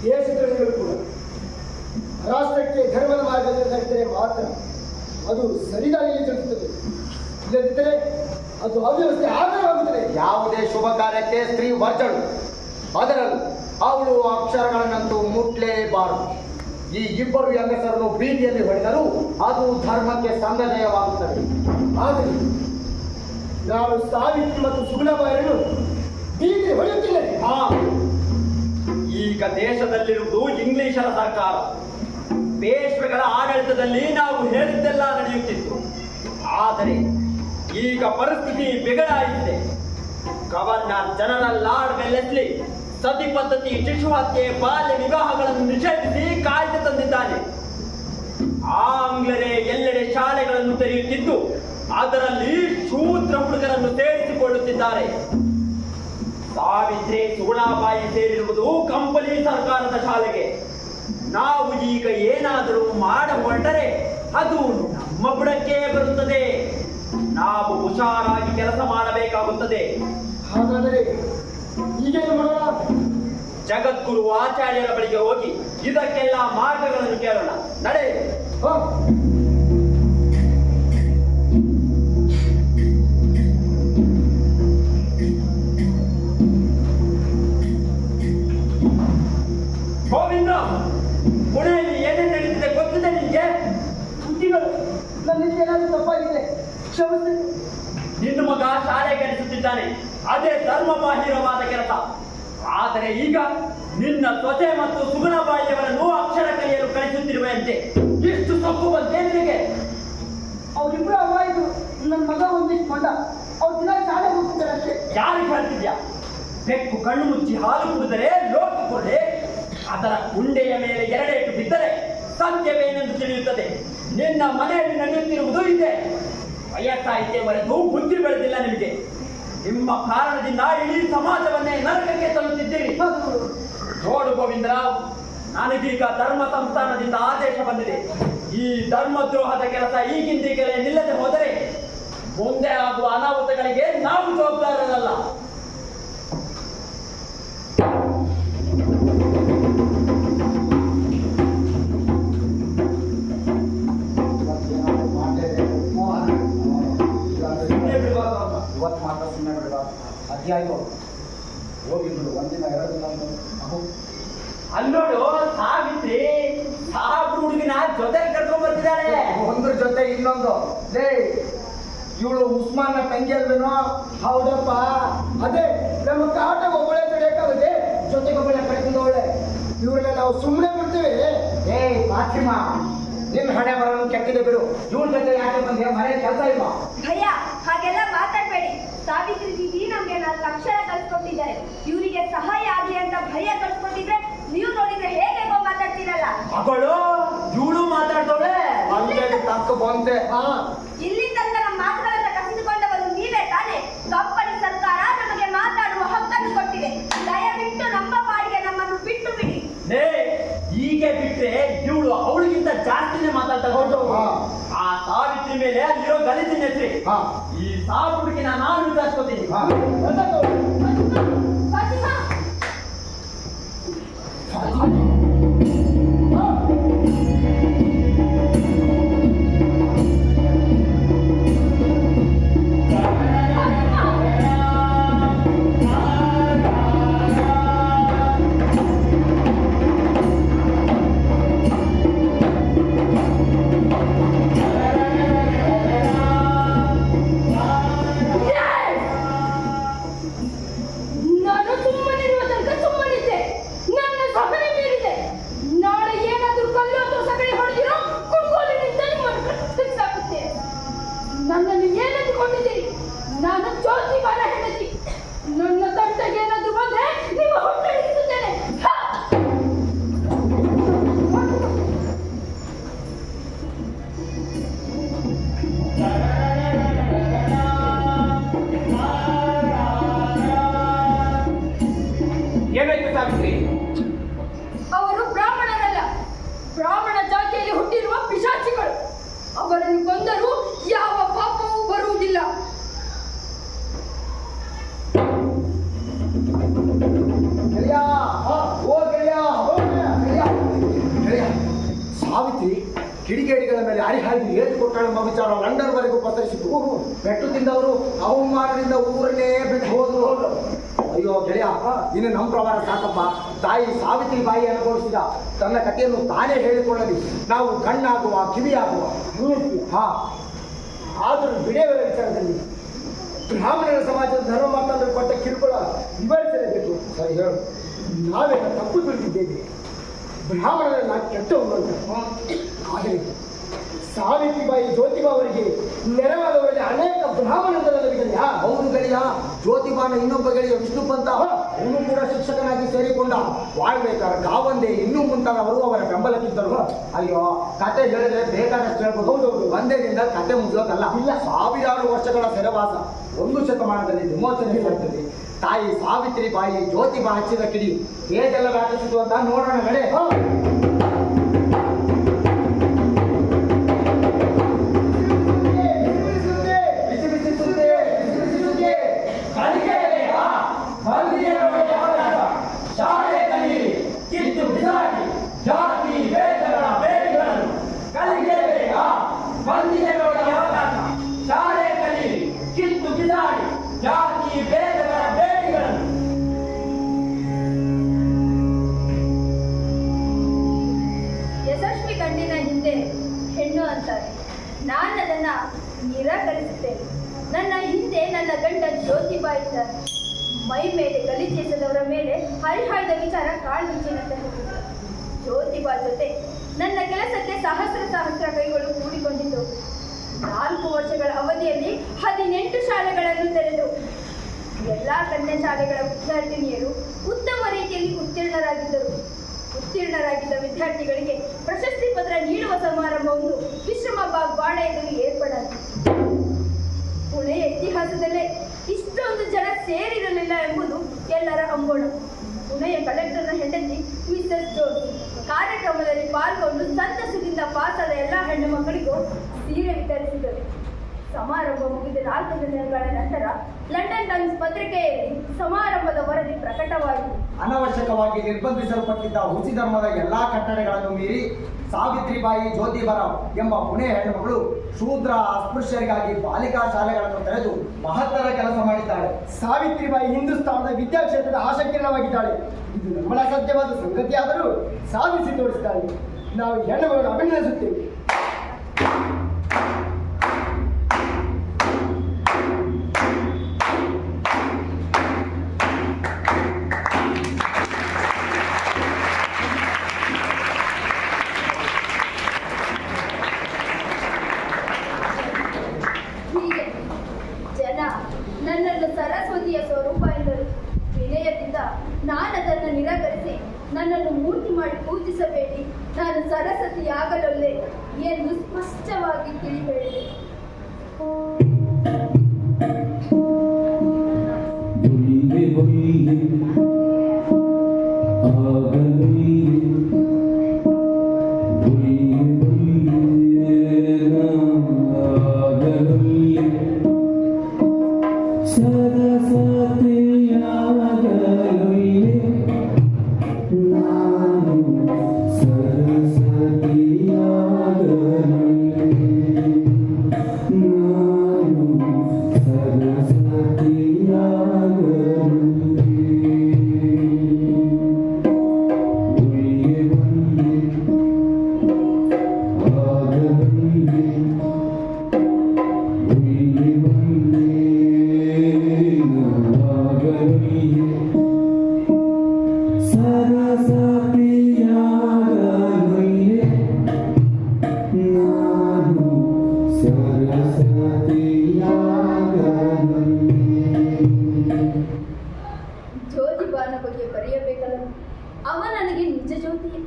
ದೇಶದ್ರೋಹಿಗಳು ಕೂಡ. ರಾಷ್ಟ್ರಕ್ಕೆ ಧರ್ಮದ ಮಾರ್ಗದಲ್ಲಿ ನಡೆದರೆ ಮಾತ್ರ ಅದು ಸರಿದಾರಿಯಲ್ಲಿ ಚಲಿಸುತ್ತದೆ, ಇಲ್ಲದಿದ್ದರೆ ಅದು ಅವ್ಯವಸ್ಥೆ ಆಧಾರವಾಗುತ್ತದೆ. ಯಾವುದೇ ಶುಭ ಕಾರ್ಯಕ್ಕೆ ಸ್ತ್ರೀ ವರ್ಜಳು, ಅದರಲ್ಲೂ ಅವಳು ಅಕ್ಷರಗಳನ್ನಂತೂ ಮುಟ್ಲೇಬಾರದು. ಈ 2 ಹೆಂಗಸರನ್ನು ಬೀದಿಯಲ್ಲಿ ಹೊಡೆದರೂ ಅದು ಧರ್ಮಕ್ಕೆ ಸಂಗಜಯವಾಗುತ್ತದೆ. ಆದರೆ ನಾನು ಸಾವಿತ್ರಿ ಮತ್ತು ಸುಗುಣಬಾಯರನ್ನು ಬೀದಿ ಹೊಡೆಯುತ್ತೇನೆ. ಈಗ ದೇಶದಲ್ಲಿರುವುದು ಇಂಗ್ಲಿಷರ ಸರ್ಕಾರ. ಪೇಶ್ವೆಗಳ ಆಡಳಿತದಲ್ಲಿ ನಾವು ಹೇಳಿದ್ದೆಲ್ಲ ನಡೆಯುತ್ತಿತ್ತು. ಆದರೆ ಈಗ ಪರಿಸ್ಥಿತಿ ಬಿಗಡಾಯಿಸಿದೆ. ಗವರ್ನರ್ ಜನರಲ್ ಲಾರ್ಡ್ ವೆಲ್ಲೆಸ್ಲಿ ಸತಿ ಪದ್ಧತಿ, ಶಿಶು ಹತ್ಯೆ, ಬಾಲ್ಯ ವಿವಾಹಗಳನ್ನು ನಿಷೇಧಿಸಿ ಕಾಯ್ದೆ ತಂದಿದ್ದಾನೆ. ಆಂಗ್ಲರೇ ಎಲ್ಲೆಡೆ ಶಾಲೆಗಳನ್ನು ತೆರೆಯುತ್ತಿದ್ದು ಅದರಲ್ಲಿ ಶೂದ್ರ ಹುಡುಗರನ್ನು ಸೇರಿಸಿಕೊಳ್ಳುತ್ತಿದ್ದಾರೆ. ಸಾವಿತ್ರಿ ಸುಗುಣಾಬಾಯಿ ಸೇರಿರುವುದು ಕಂಪನಿ ಸರ್ಕಾರದ ಶಾಲೆಗೆ. ನಾವು ಈಗ ಏನಾದರೂ ಮಾಡ ಹೊರಟರೆ ಅದು ನಮ್ಮ ಬುಡಕ್ಕೆ ಬರುತ್ತದೆ. ನಾವು ಹುಷಾರಾಗಿ ಕೆಲಸ ಮಾಡಬೇಕಾಗುತ್ತದೆ. ಹಾಗಾದರೆ ಈಗೇನು ಮಾಡೋಣ? ಜಗದ್ಗುರು ಆಚಾರ್ಯರ ಬಳಿಗೆ ಹೋಗಿ ಇದಕ್ಕೆಲ್ಲ ಮಾರ್ಗಗಳನ್ನು ಕೇಳೋಣ. ನಡೆ. ಗೋವಿಂದ, ಪುಣೆಯಲ್ಲಿ ಏನೇನು ನಡೀತಿದೆ ಗೊತ್ತಿದೆ ನಿಮಗೆ? ಸುದ್ದಿಗಳು ನನ್ನಿಂದ ಏನಾದರೂ ತಪ್ಪಾಗಿದೆ, ಕ್ಷಮಿಸಿ. ನಿನ್ನ ಮಗ ಶಾಲೆ ಕಲಿಸುತ್ತಿದ್ದಾನೆ, ಅದೇ ಧರ್ಮ ಬಾಹಿರವಾದ ಕೆಲಸ. ಆದರೆ ಈಗ ನಿನ್ನ ಸೊಸೆ ಮತ್ತು ಸುಗುಣಬಾಯಿಯವರನ್ನು ಅಕ್ಷರ ಕಲಿಯಲು ಕಲಿಸುತ್ತಿರುವಂತೆ ಇಷ್ಟು ಸೊಕ್ಕು ಬಂತೆ ನಿನಗೆ? ಅವರಿಬ್ಬರು ಅವಾಯಿತು, ನನ್ನ ಮಗ ಒಂದಿಷ್ಟು ಮಂಡ, ಅವ್ರು ದಿನ ಶಾಲೆ ಹೋಗ್ತಿದ್ದಾರೆ ಅಷ್ಟೇ. ಯಾರಿಗೆ ಹೇಳ್ತಿದ್ಯಾ? ಬೆಕ್ಕು ಕಣ್ಣು ಮುಚ್ಚಿ ಹಾಲು ಕುಡಿದರೆ ಲೋಕ ಕೊಡೆ, ಅದರ ಗುಂಡೆಯ ಮೇಲೆ 2 ಏಟು ಬಿದ್ದರೆ ಸತ್ಯವೇನೆಂದು ತಿಳಿಯುತ್ತದೆ. ನಿನ್ನ ಮನೆಯಲ್ಲಿ ನಡೆಯುತ್ತಿರುವುದು ಇದೆ. ವಯಸ್ಸಾಯಿತೆ ಹೊರತು ಬುದ್ಧಿ ಬೆಳೆದಿಲ್ಲ ನಿಮಗೆ. ನಿಮ್ಮ ಕಾರಣದಿಂದ ಇಡೀ ಸಮಾಜವನ್ನೇ ನರಕಕ್ಕೆ ತಳ್ಳುತ್ತಿದ್ದೀರಿ. ನೋಡು ಗೋವಿಂದರಾವ್, ನನಗೀಗ ಧರ್ಮ ಸಂಸ್ಥಾನದಿಂದ ಆದೇಶ ಬಂದಿದೆ. ಈ ಧರ್ಮದ್ರೋಹದ ಕೆಲಸ ಈಗಿಂದೀಗಲೇ ನಿಲ್ಲದೆ ಹೋದರೆ ಮುಂದೆ ಆಗುವ ಅನಾಹುತಗಳಿಗೆ ನಾವು ಜವಾಬ್ದಾರರಲ್ಲ. ಇವತ್ತು ಮಾತ್ರ ಸುಮ್ಮನೆ ಬಿಡಬಾರ್ದು. ಅಧ್ಯಾಯ ಹೋಗಿದ್ದು 1 ದಿನ 2 ದಿನ ಅಲ್ಲೋಡು, ಸಾವಿತ್ರಿ ಸಾಬ್ರು ಹುಡುಗಿನ ಜೊತೆ ಕರ್ಕೊಂಡ್ ಬರ್ತಿದ್ದಾಳೆ. ಒಂದ್ರ ಜೊತೆ ಇನ್ನೊಂದು. ಇವಳು ಉಸ್ಮಾನ್ನ ತಂಗಿ ಅಲ್ವೇನೋ? ಹೌದಪ್ಪ, ಅದೇ ನಮ್ಮ ಕಾಟ ಒಬ್ಬಳೆ ತಡೆಯಕ್ಕಾಗದೆ ಜೊತೆಗೊಬ್ಬಳೆ ಕಡೆಯಿಂದ ಒಳ್ಳೆ. ಇವ್ರನ್ನ ನಾವು ಸುಮ್ಮನೆ ಬಿಡ್ತೀವಿ. ಫಾತಿಮಾ, ನಿನ್ನ ಹಣೆ ಬರೋನು ಕೆಟ್ಟಿದೆ ಬಿಡು. ಇವಳ ಜೊತೆ ಯಾಕೆ ಬಂದೆ? ಮನೆ ಕೆಲಸ ಇಲ್ವಾ? ಭಯ, ಹಾಗೆಲ್ಲ ಮಾತಾಡ್ಬೇಡಿ. ಸಾವಿತ್ರಿ ದೀದಿ ನಮ್ಗೆ 4 ಅಕ್ಷರ ಕಲ್ಸ್ಕೊಟ್ಟಿದ್ದಾರೆ. ಇವರಿಗೆ ಸಹಾಯ ಆಗ್ಲಿ ಅಂತ ಭಯ ಕಲ್ಸ್ಕೊಟ್ಟಿದ್ರೆ ನೀವು ನೋಡಿದ್ರೆ ಹೇಗೆ ಮಾತಾಡ್ತೀರಲ್ಲ. ಅವಳು ಇವಳು ಮಾತಾಡ್ತವಳೆ. ತಕ್ಕ ಬಂತೆ. ಇಲ್ಲಿ ತನಕ ನಮ್ಮ ಮಾತುಗಳನ್ನ ಕಸಿದುಕೊಂಡವರು ನೀವೇ ತಾನೆ. ಕಂಪನಿ ಸರ್ಕಾರ ನಮಗೆ ಮಾತಾಡುವ ಹಕ್ಕನ್ನು ಕೊಟ್ಟಿದೆ. ದಯವಿಟ್ಟು ನಮ್ಮ ಪಾಡಿಗೆ ನಮ್ಮನ್ನು ಬಿಟ್ಟು ಬಿಡಿ. ಹೀಗೆ ಬಿಟ್ರೆ ಇವಳು ಅವಳಿಗಿಂತ ಜಾಸ್ತಿನೇ ಮಾತಾಡ್ತಾ ಹೋದ್ರು. ಆ ಸಾವಿತ್ರಿ ಮೇಲೆ ಅಲ್ಲಿರೋ ಗಲಿತಿನ ಹೆಸರಿ. ಈ ಸಾವು ಹುಡುಗಿನ ನಾನು ವಿಚಾರಿಸ್ಕೊತೀನಿ. ಏನಾಯ್ತು ಸಾವಿತ್ರಿ? ಅವರು ಬ್ರಾಹ್ಮಣರಲ್ಲ, ಬ್ರಾಹ್ಮಣ ಜಾತಿಯಲ್ಲಿ ಹುಟ್ಟಿರುವ ಪಿಶಾಚಿಗಳು. ಅವರನ್ನು ಕೊಂದರೂ ಯಾವ ಪಾಪವೂ ಬರುವುದಿಲ್ಲ. ಗೆಳೆಯ, ಓ ಗೆಳೆಯ, ಓ ಗೆಳೆಯ, ಗೆಳೆಯ. ಸಾವಿತ್ರಿ ಕಿಡಿಗೇಡಿಗಳ ಮೇಲೆ ಹರಿಹಾಯ್ದು ಏರಿಕೊಟ್ಟಾಳೆಂಬ ವಿಚಾರ ಲಂಡನ್ವರೆಗೂ ಪಸರಿಸಿತು. ಪೆಟ್ಟು ತಿಂದವರು ಅವಮಾನದಿಂದ ಊರನ್ನೇ ಬಿಟ್ಟು ಹೋದ್ರು. ಅಯ್ಯೋ ಗೆಳೆಯ, ಇನ್ನು ನಮ್ಮ ಪ್ರಮಾಣ ಸಾಕಪ್ಪ. ತಾಯಿ ಸಾವಿತ್ರಿ ಬಾಯಿ ಅನುಭವಿಸಿದ ತನ್ನ ಕಥೆಯನ್ನು ತಾನೇ ಹೇಳಿಕೊಳ್ಳಲಿ. ನಾವು ಕಣ್ಣಾಗುವ ಕಿವಿಯಾಗುವ. ಹಾ, ಆದರೂ ಬಿಡೆಯವರ ವಿಚಾರದಲ್ಲಿ ಬ್ರಾಹ್ಮಣರ ಸಮಾಜದ ಧರ್ಮ ಮಾತಾಡಲು ಕೊಟ್ಟ ಕಿರುಕುಳ ವಿವರಿಸಲೇಬೇಕು. ಸರಿ ಹೇಳು. ನಾವೇನ ತಪ್ಪು ತಿಳಿದಿದ್ದೇವೆ. ಬ್ರಾಹ್ಮಣರನ್ನ ಕೆಟ್ಟವರು ಅಂತ. ಆದರೆ ಸಾವಿತ್ರಿಬಾಯಿ ಜ್ಯೋತಿಬಾ ಅವರಿಗೆ ನೆರವಾದವರಲ್ಲಿ ಅನೇಕ ಬ್ರಾಹ್ಮಣರಿದೆಯಾ? ಹೌದು ಗೆಳೆಯ. ಜ್ಯೋತಿಬಾನ ಇನ್ನೊಬ್ಬ ಗೆಳೆಯ ವಿಷ್ಣು ಪಂತ, ಅವನು ಕೂಡ ಶಿಕ್ಷಕನಾಗಿ ಸೇರಿಕೊಂಡ. ವಾಳ್ಬೇಕಾರ, ಗಾವಂದೆ, ಇನ್ನೂ ಮುಂತಾದವರು ಅವರ ಬೆಂಬಲಕ್ಕಿದ್ದರು. ಅಯ್ಯೋ, ಕತೆ ಹೇಳಿದ್ರೆ ಬೇಕಾದಷ್ಟು ಹೇಳ್ಬೋದು. ಹೌದು, ಒಂದೇದಿಂದ ಕತೆ ಮುಗಿಯೋದಲ್ಲ. ಇಲ್ಲ, ಸಾವಿರಾರು ವರ್ಷಗಳ ಸೆರೆವಾಸ 1 ಶತಮಾನದಲ್ಲಿ ವಿಮೋಚನೆ ಆಗ್ತದೆ. ತಾಯಿ ಸಾವಿತ್ರಿ ಬಾಯಿ ಜ್ಯೋತಿಬಾ ಹಚ್ಚಿದ ಕಿಡಿ ಹೇಗೆಲ್ಲ ವ್ಯಾಪಿಸಿತು ಅಂತ ನೋಡೋಣ ನಡೆ. ಶಾಲೆ ಕಲಿ, ಕಿತ್ತು ಬಿಸಾಡಿ ಜಾತಿ ಭೇದಗಳ ಬೇಡಿಗಳನ್ನು ಕಲಿಯಬೇಕಾ? ಬಂದಿದೆಗಳ ಅವಕಾಶ. ಶಾಲೆ ಕಲಿ, ಕಿತ್ತು ಬಿಸಾಡಿ ಜಾತಿ ಭೇದಗಳ ಬೇಡಿಗಳನ್ನು. ಯಶಸ್ವಿ ಗಂಡಿನ ಹಿಂದೆ ಹೆಣ್ಣು ಅಂತಾರೆ. ನಾನು ಅದನ್ನ ನಿರಾಕರಿಸುತ್ತೇನೆ. ನನ್ನ ಹಿಂದೆ ನನ್ನ ಗಂಡ ಜ್ಯೋತಿಬಾ ಇದ್ದಾರೆ. ಮೈ ಮೇಲೆ ಗಲೀಜೆಸದವರ ಮೇಲೆ ಹರಿಹಾಯ್ದ ವಿಚಾರ ಕಾಳ್ಗಿಚ್ಚಿನಂತೆ ಹೋಗಿದೆ. ಜ್ಯೋತಿಬಾ ಜೊತೆ ನನ್ನ ಕೆಲಸಕ್ಕೆ ಸಹಸ್ರ ಕೈಗಳು ಕೂಡಿಕೊಂಡಿದ್ದವು. 4 ವರ್ಷಗಳ ಅವಧಿಯಲ್ಲಿ 18 ಶಾಲೆಗಳನ್ನು ತೆರೆದು ಎಲ್ಲ ಕನ್ಯಾ ಶಾಲೆಗಳ ವಿದ್ಯಾರ್ಥಿನಿಯರು ಉತ್ತಮ ರೀತಿಯಲ್ಲಿ ಉತ್ತೀರ್ಣರಾಗಿದ್ದ ವಿದ್ಯಾರ್ಥಿಗಳಿಗೆ ಪ್ರಶಸ್ತಿ ಪತ್ರ ನೀಡುವ ಸಮಾರಂಭವನ್ನು ವಿಶ್ರಮಬಾಗ್ ಬಾಳೆಯಲ್ಲಿ ಏರ್ಪಡಾಯಿತು. ಪುಣೆಯ ಇತಿಹಾಸದಲ್ಲೇ ಇಷ್ಟೊಂದು ಜನ ಸೇರಿರಲಿಲ್ಲ ಎಂಬುದು ಎಲ್ಲರ ಅಂಬೋಣ. ಪುಣೆಯ ಕಲೆಕ್ಟರ್ನ ಹೆಂಡತಿ ಮಿಸಸ್ ಜೋನ್ಸ್ ಕಾರ್ಯಕ್ರಮದಲ್ಲಿ ಪಾಲ್ಗೊಂಡು ಸಂತಸದಿಂದ ಪಾಸಾದ ಎಲ್ಲ ಹೆಣ್ಣು ಮಕ್ಕಳಿಗೂ ಸೀರೆ ವಿತರಿಸಿದರು. ಸಮಾರಂಭ ಮುಗಿದ 4 ದಿನಗಳ ನಂತರ ಲಂಡನ್ ಟೈಮ್ಸ್ ಪತ್ರಿಕೆಯಲ್ಲಿ ಸಮಾರಂಭದ ವರದಿ ಪ್ರಕಟವಾಯಿತು. ಅನವಶ್ಯಕವಾಗಿ ನಿರ್ಬಂಧಿಸಲ್ಪಟ್ಟಿದ್ದ ಹುಸಿ ಧರ್ಮದ ಎಲ್ಲಾ ಕಟ್ಟಳೆಗಳನ್ನು ಮೀರಿ ಸಾವಿತ್ರಿಬಾಯಿ ಜ್ಯೋತಿಬಾರಾವ್ ಎಂಬ ಪುಣೆ ಹೆಣ್ಣುಮಗಳು ಶೂದ್ರ ಅಸ್ಪೃಶ್ಯರಿಗಾಗಿ ಬಾಲಿಕಾ ಶಾಲೆಗಳನ್ನು ತೆರೆದು ಮಹತ್ತರ ಕೆಲಸ ಮಾಡಿದ್ದಾಳೆ. ಸಾವಿತ್ರಿಬಾಯಿ ಹಿಂದೂಸ್ತಾನದ ವಿದ್ಯಾಕ್ಷೇತ್ರದ ಆಶಾಕಿರಣವಾಗಿದ್ದಾಳೆ. ಇದು ನಮ್ಮಳ ಸಾಧ್ಯವಾದ ಸಂಗತಿಯಾದರೂ ಸಾಧಿಸಿ ತೋರಿಸಿದ್ದಾಳೆ. ನಾವು ಹೆಣ್ಣುಗಳನ್ನು ಅಭಿನಂದಿಸುತ್ತೇವೆ. ಹೀಗೆ ಜನ ನನ್ನನ್ನು ಸರಸ್ವತಿಯ ಸ್ವರೂಪ ಎಂದರು. ವಿನಯದಿಂದ ನಾನು ಅದನ್ನು ನಿರಾಕರಿಸಿ ನನ್ನನ್ನು ಮೂರ್ತಿ ಮಾಡಿ ಪೂಜಿಸಬೇಡಿ, ನಾನು ಸರಸ್ವತಿಯಾಗಲೊಲ್ಲೆ ಎಂದು ಸ್ಪಷ್ಟವಾಗಿ ತಿಳಿ ಹೇಳಿದೆ. ಜ್ಯೋತಿಬಾನ ಬಗ್ಗೆ ಬರೆಯಬೇಕಲ್ಲ. ಅವ ನನಗೆ ನಿಜ ಜ್ಯೋತಿಯೇ.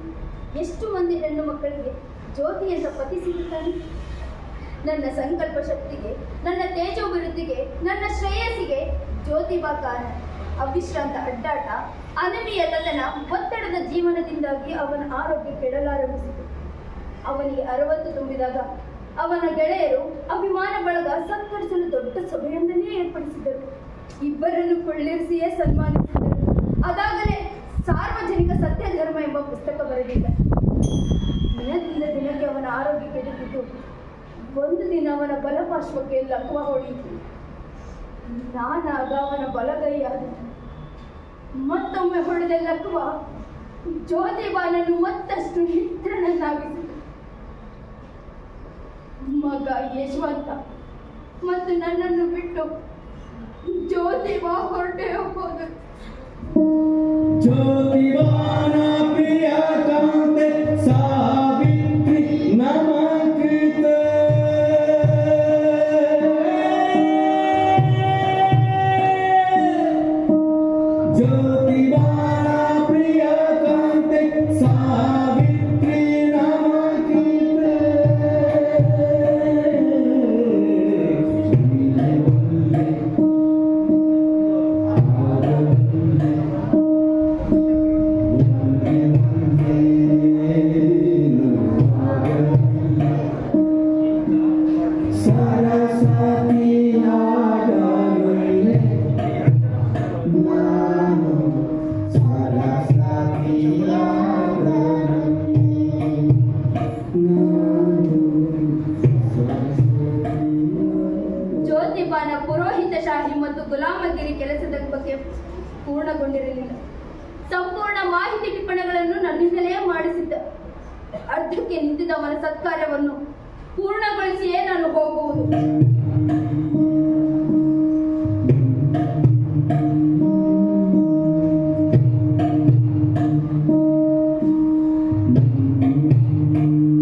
ಎಷ್ಟು ಮಂದಿ ಹೆಣ್ಣು ಮಕ್ಕಳಿಗೆ ಜ್ಯೋತಿ ಅಂತ ಪತಿ ಸಿಗುತ್ತಾನೆ. ನನ್ನ ಸಂಕಲ್ಪ ಶಕ್ತಿಗೆ, ನನ್ನ ತೇಜೋಭಿವೃದ್ಧಿಗೆ, ನನ್ನ ಶ್ರೇಯಸ್ಸಿಗೆ ಜ್ಯೋತಿಬಾ ಕಾರಣ. ಅವಿಶ್ರಾಂತ ಅಡ್ಡಾಟ, ಅನನ್ಯ ತತನ, ಒತ್ತಡದ ಜೀವನದಿಂದಾಗಿ ಅವನ ಆರೋಗ್ಯ ಕೆಡಲಾರಂಭಿಸಿತು. ಅವನಿಗೆ 60 ತುಂಬಿದಾಗ ಅವನ ಗೆಳೆಯರು ಅಭಿಮಾನ ಬಳಗ ಸತ್ಕರಿಸಲು ದೊಡ್ಡ ಸಭೆಯೊಂದನ್ನೇ ಏರ್ಪಡಿಸಿದರು. ಇಬ್ಬರನ್ನು ಕೊಳ್ಳಿರಿಸಿಯೇ ಸನ್ಮಾನಿಸಿದರು. ಅದಾಗಲೇ ಸಾರ್ವಜನಿಕ ಸತ್ಯ ಧರ್ಮ ಎಂಬ ಪುಸ್ತಕ ಬರೆದಿದ್ದ. ದಿನದಿಂದ ದಿನಕ್ಕೆ ಅವನ ಆರೋಗ್ಯ ಕೆಡುತ್ತಿದ್ದು ಒಂದು ದಿನ ಅವನ ಬಲಪಾರ್ಶ್ವಕ್ಕೆ ಲಕ್ವ ಹೊಡೆಯಿತು. ನಾನಾಗ ಅವನ ಬಲಗೈಯಾದ. ಮತ್ತೊಮ್ಮೆ ಹೊಡೆದ ಲಕ್ವ ಜ್ಯೋತಿಬಾನನ್ನು ಮತ್ತಷ್ಟು ನಿತ್ರನನ್ನಾಗಿಸಿತು. ಮಗ ಯಶವಂತ ಮತ್ತು ನನ್ನನ್ನು ಬಿಟ್ಟು ಜ್ಯೋತಿಬಾ ಹೊರಟೆ ಹೋದ. ज्योतिवान प्रिय कांते सावित्री नमकृत ज्योतिवान प्रिय कांते सावित्री ಜ್ಯೋತಿಬಾನ ಪುರೋಹಿತಶಾಹಿ ಮತ್ತು ಗುಲಾಮಗಿರಿ ಕೆಲಸದ ಬಗ್ಗೆ ಪೂರ್ಣಗೊಂಡಿರಲಿಲ್ಲ. ಸಂಪೂರ್ಣ ಮಾಹಿತಿ ಟಿಪ್ಪಣಿಗಳನ್ನು ನನ್ನಿಂದಲೇ ಮಾಡಿಸಿದ್ದ. ಅರ್ಧಕ್ಕೆ ನಿಂತಿದ್ದ ಅವನ ಸತ್ಕಾರ್ಯವನ್ನು ಪೂರ್ಣಗೊಳಿಸಿಯೇ ನಾನು ಹೋಗುವುದು.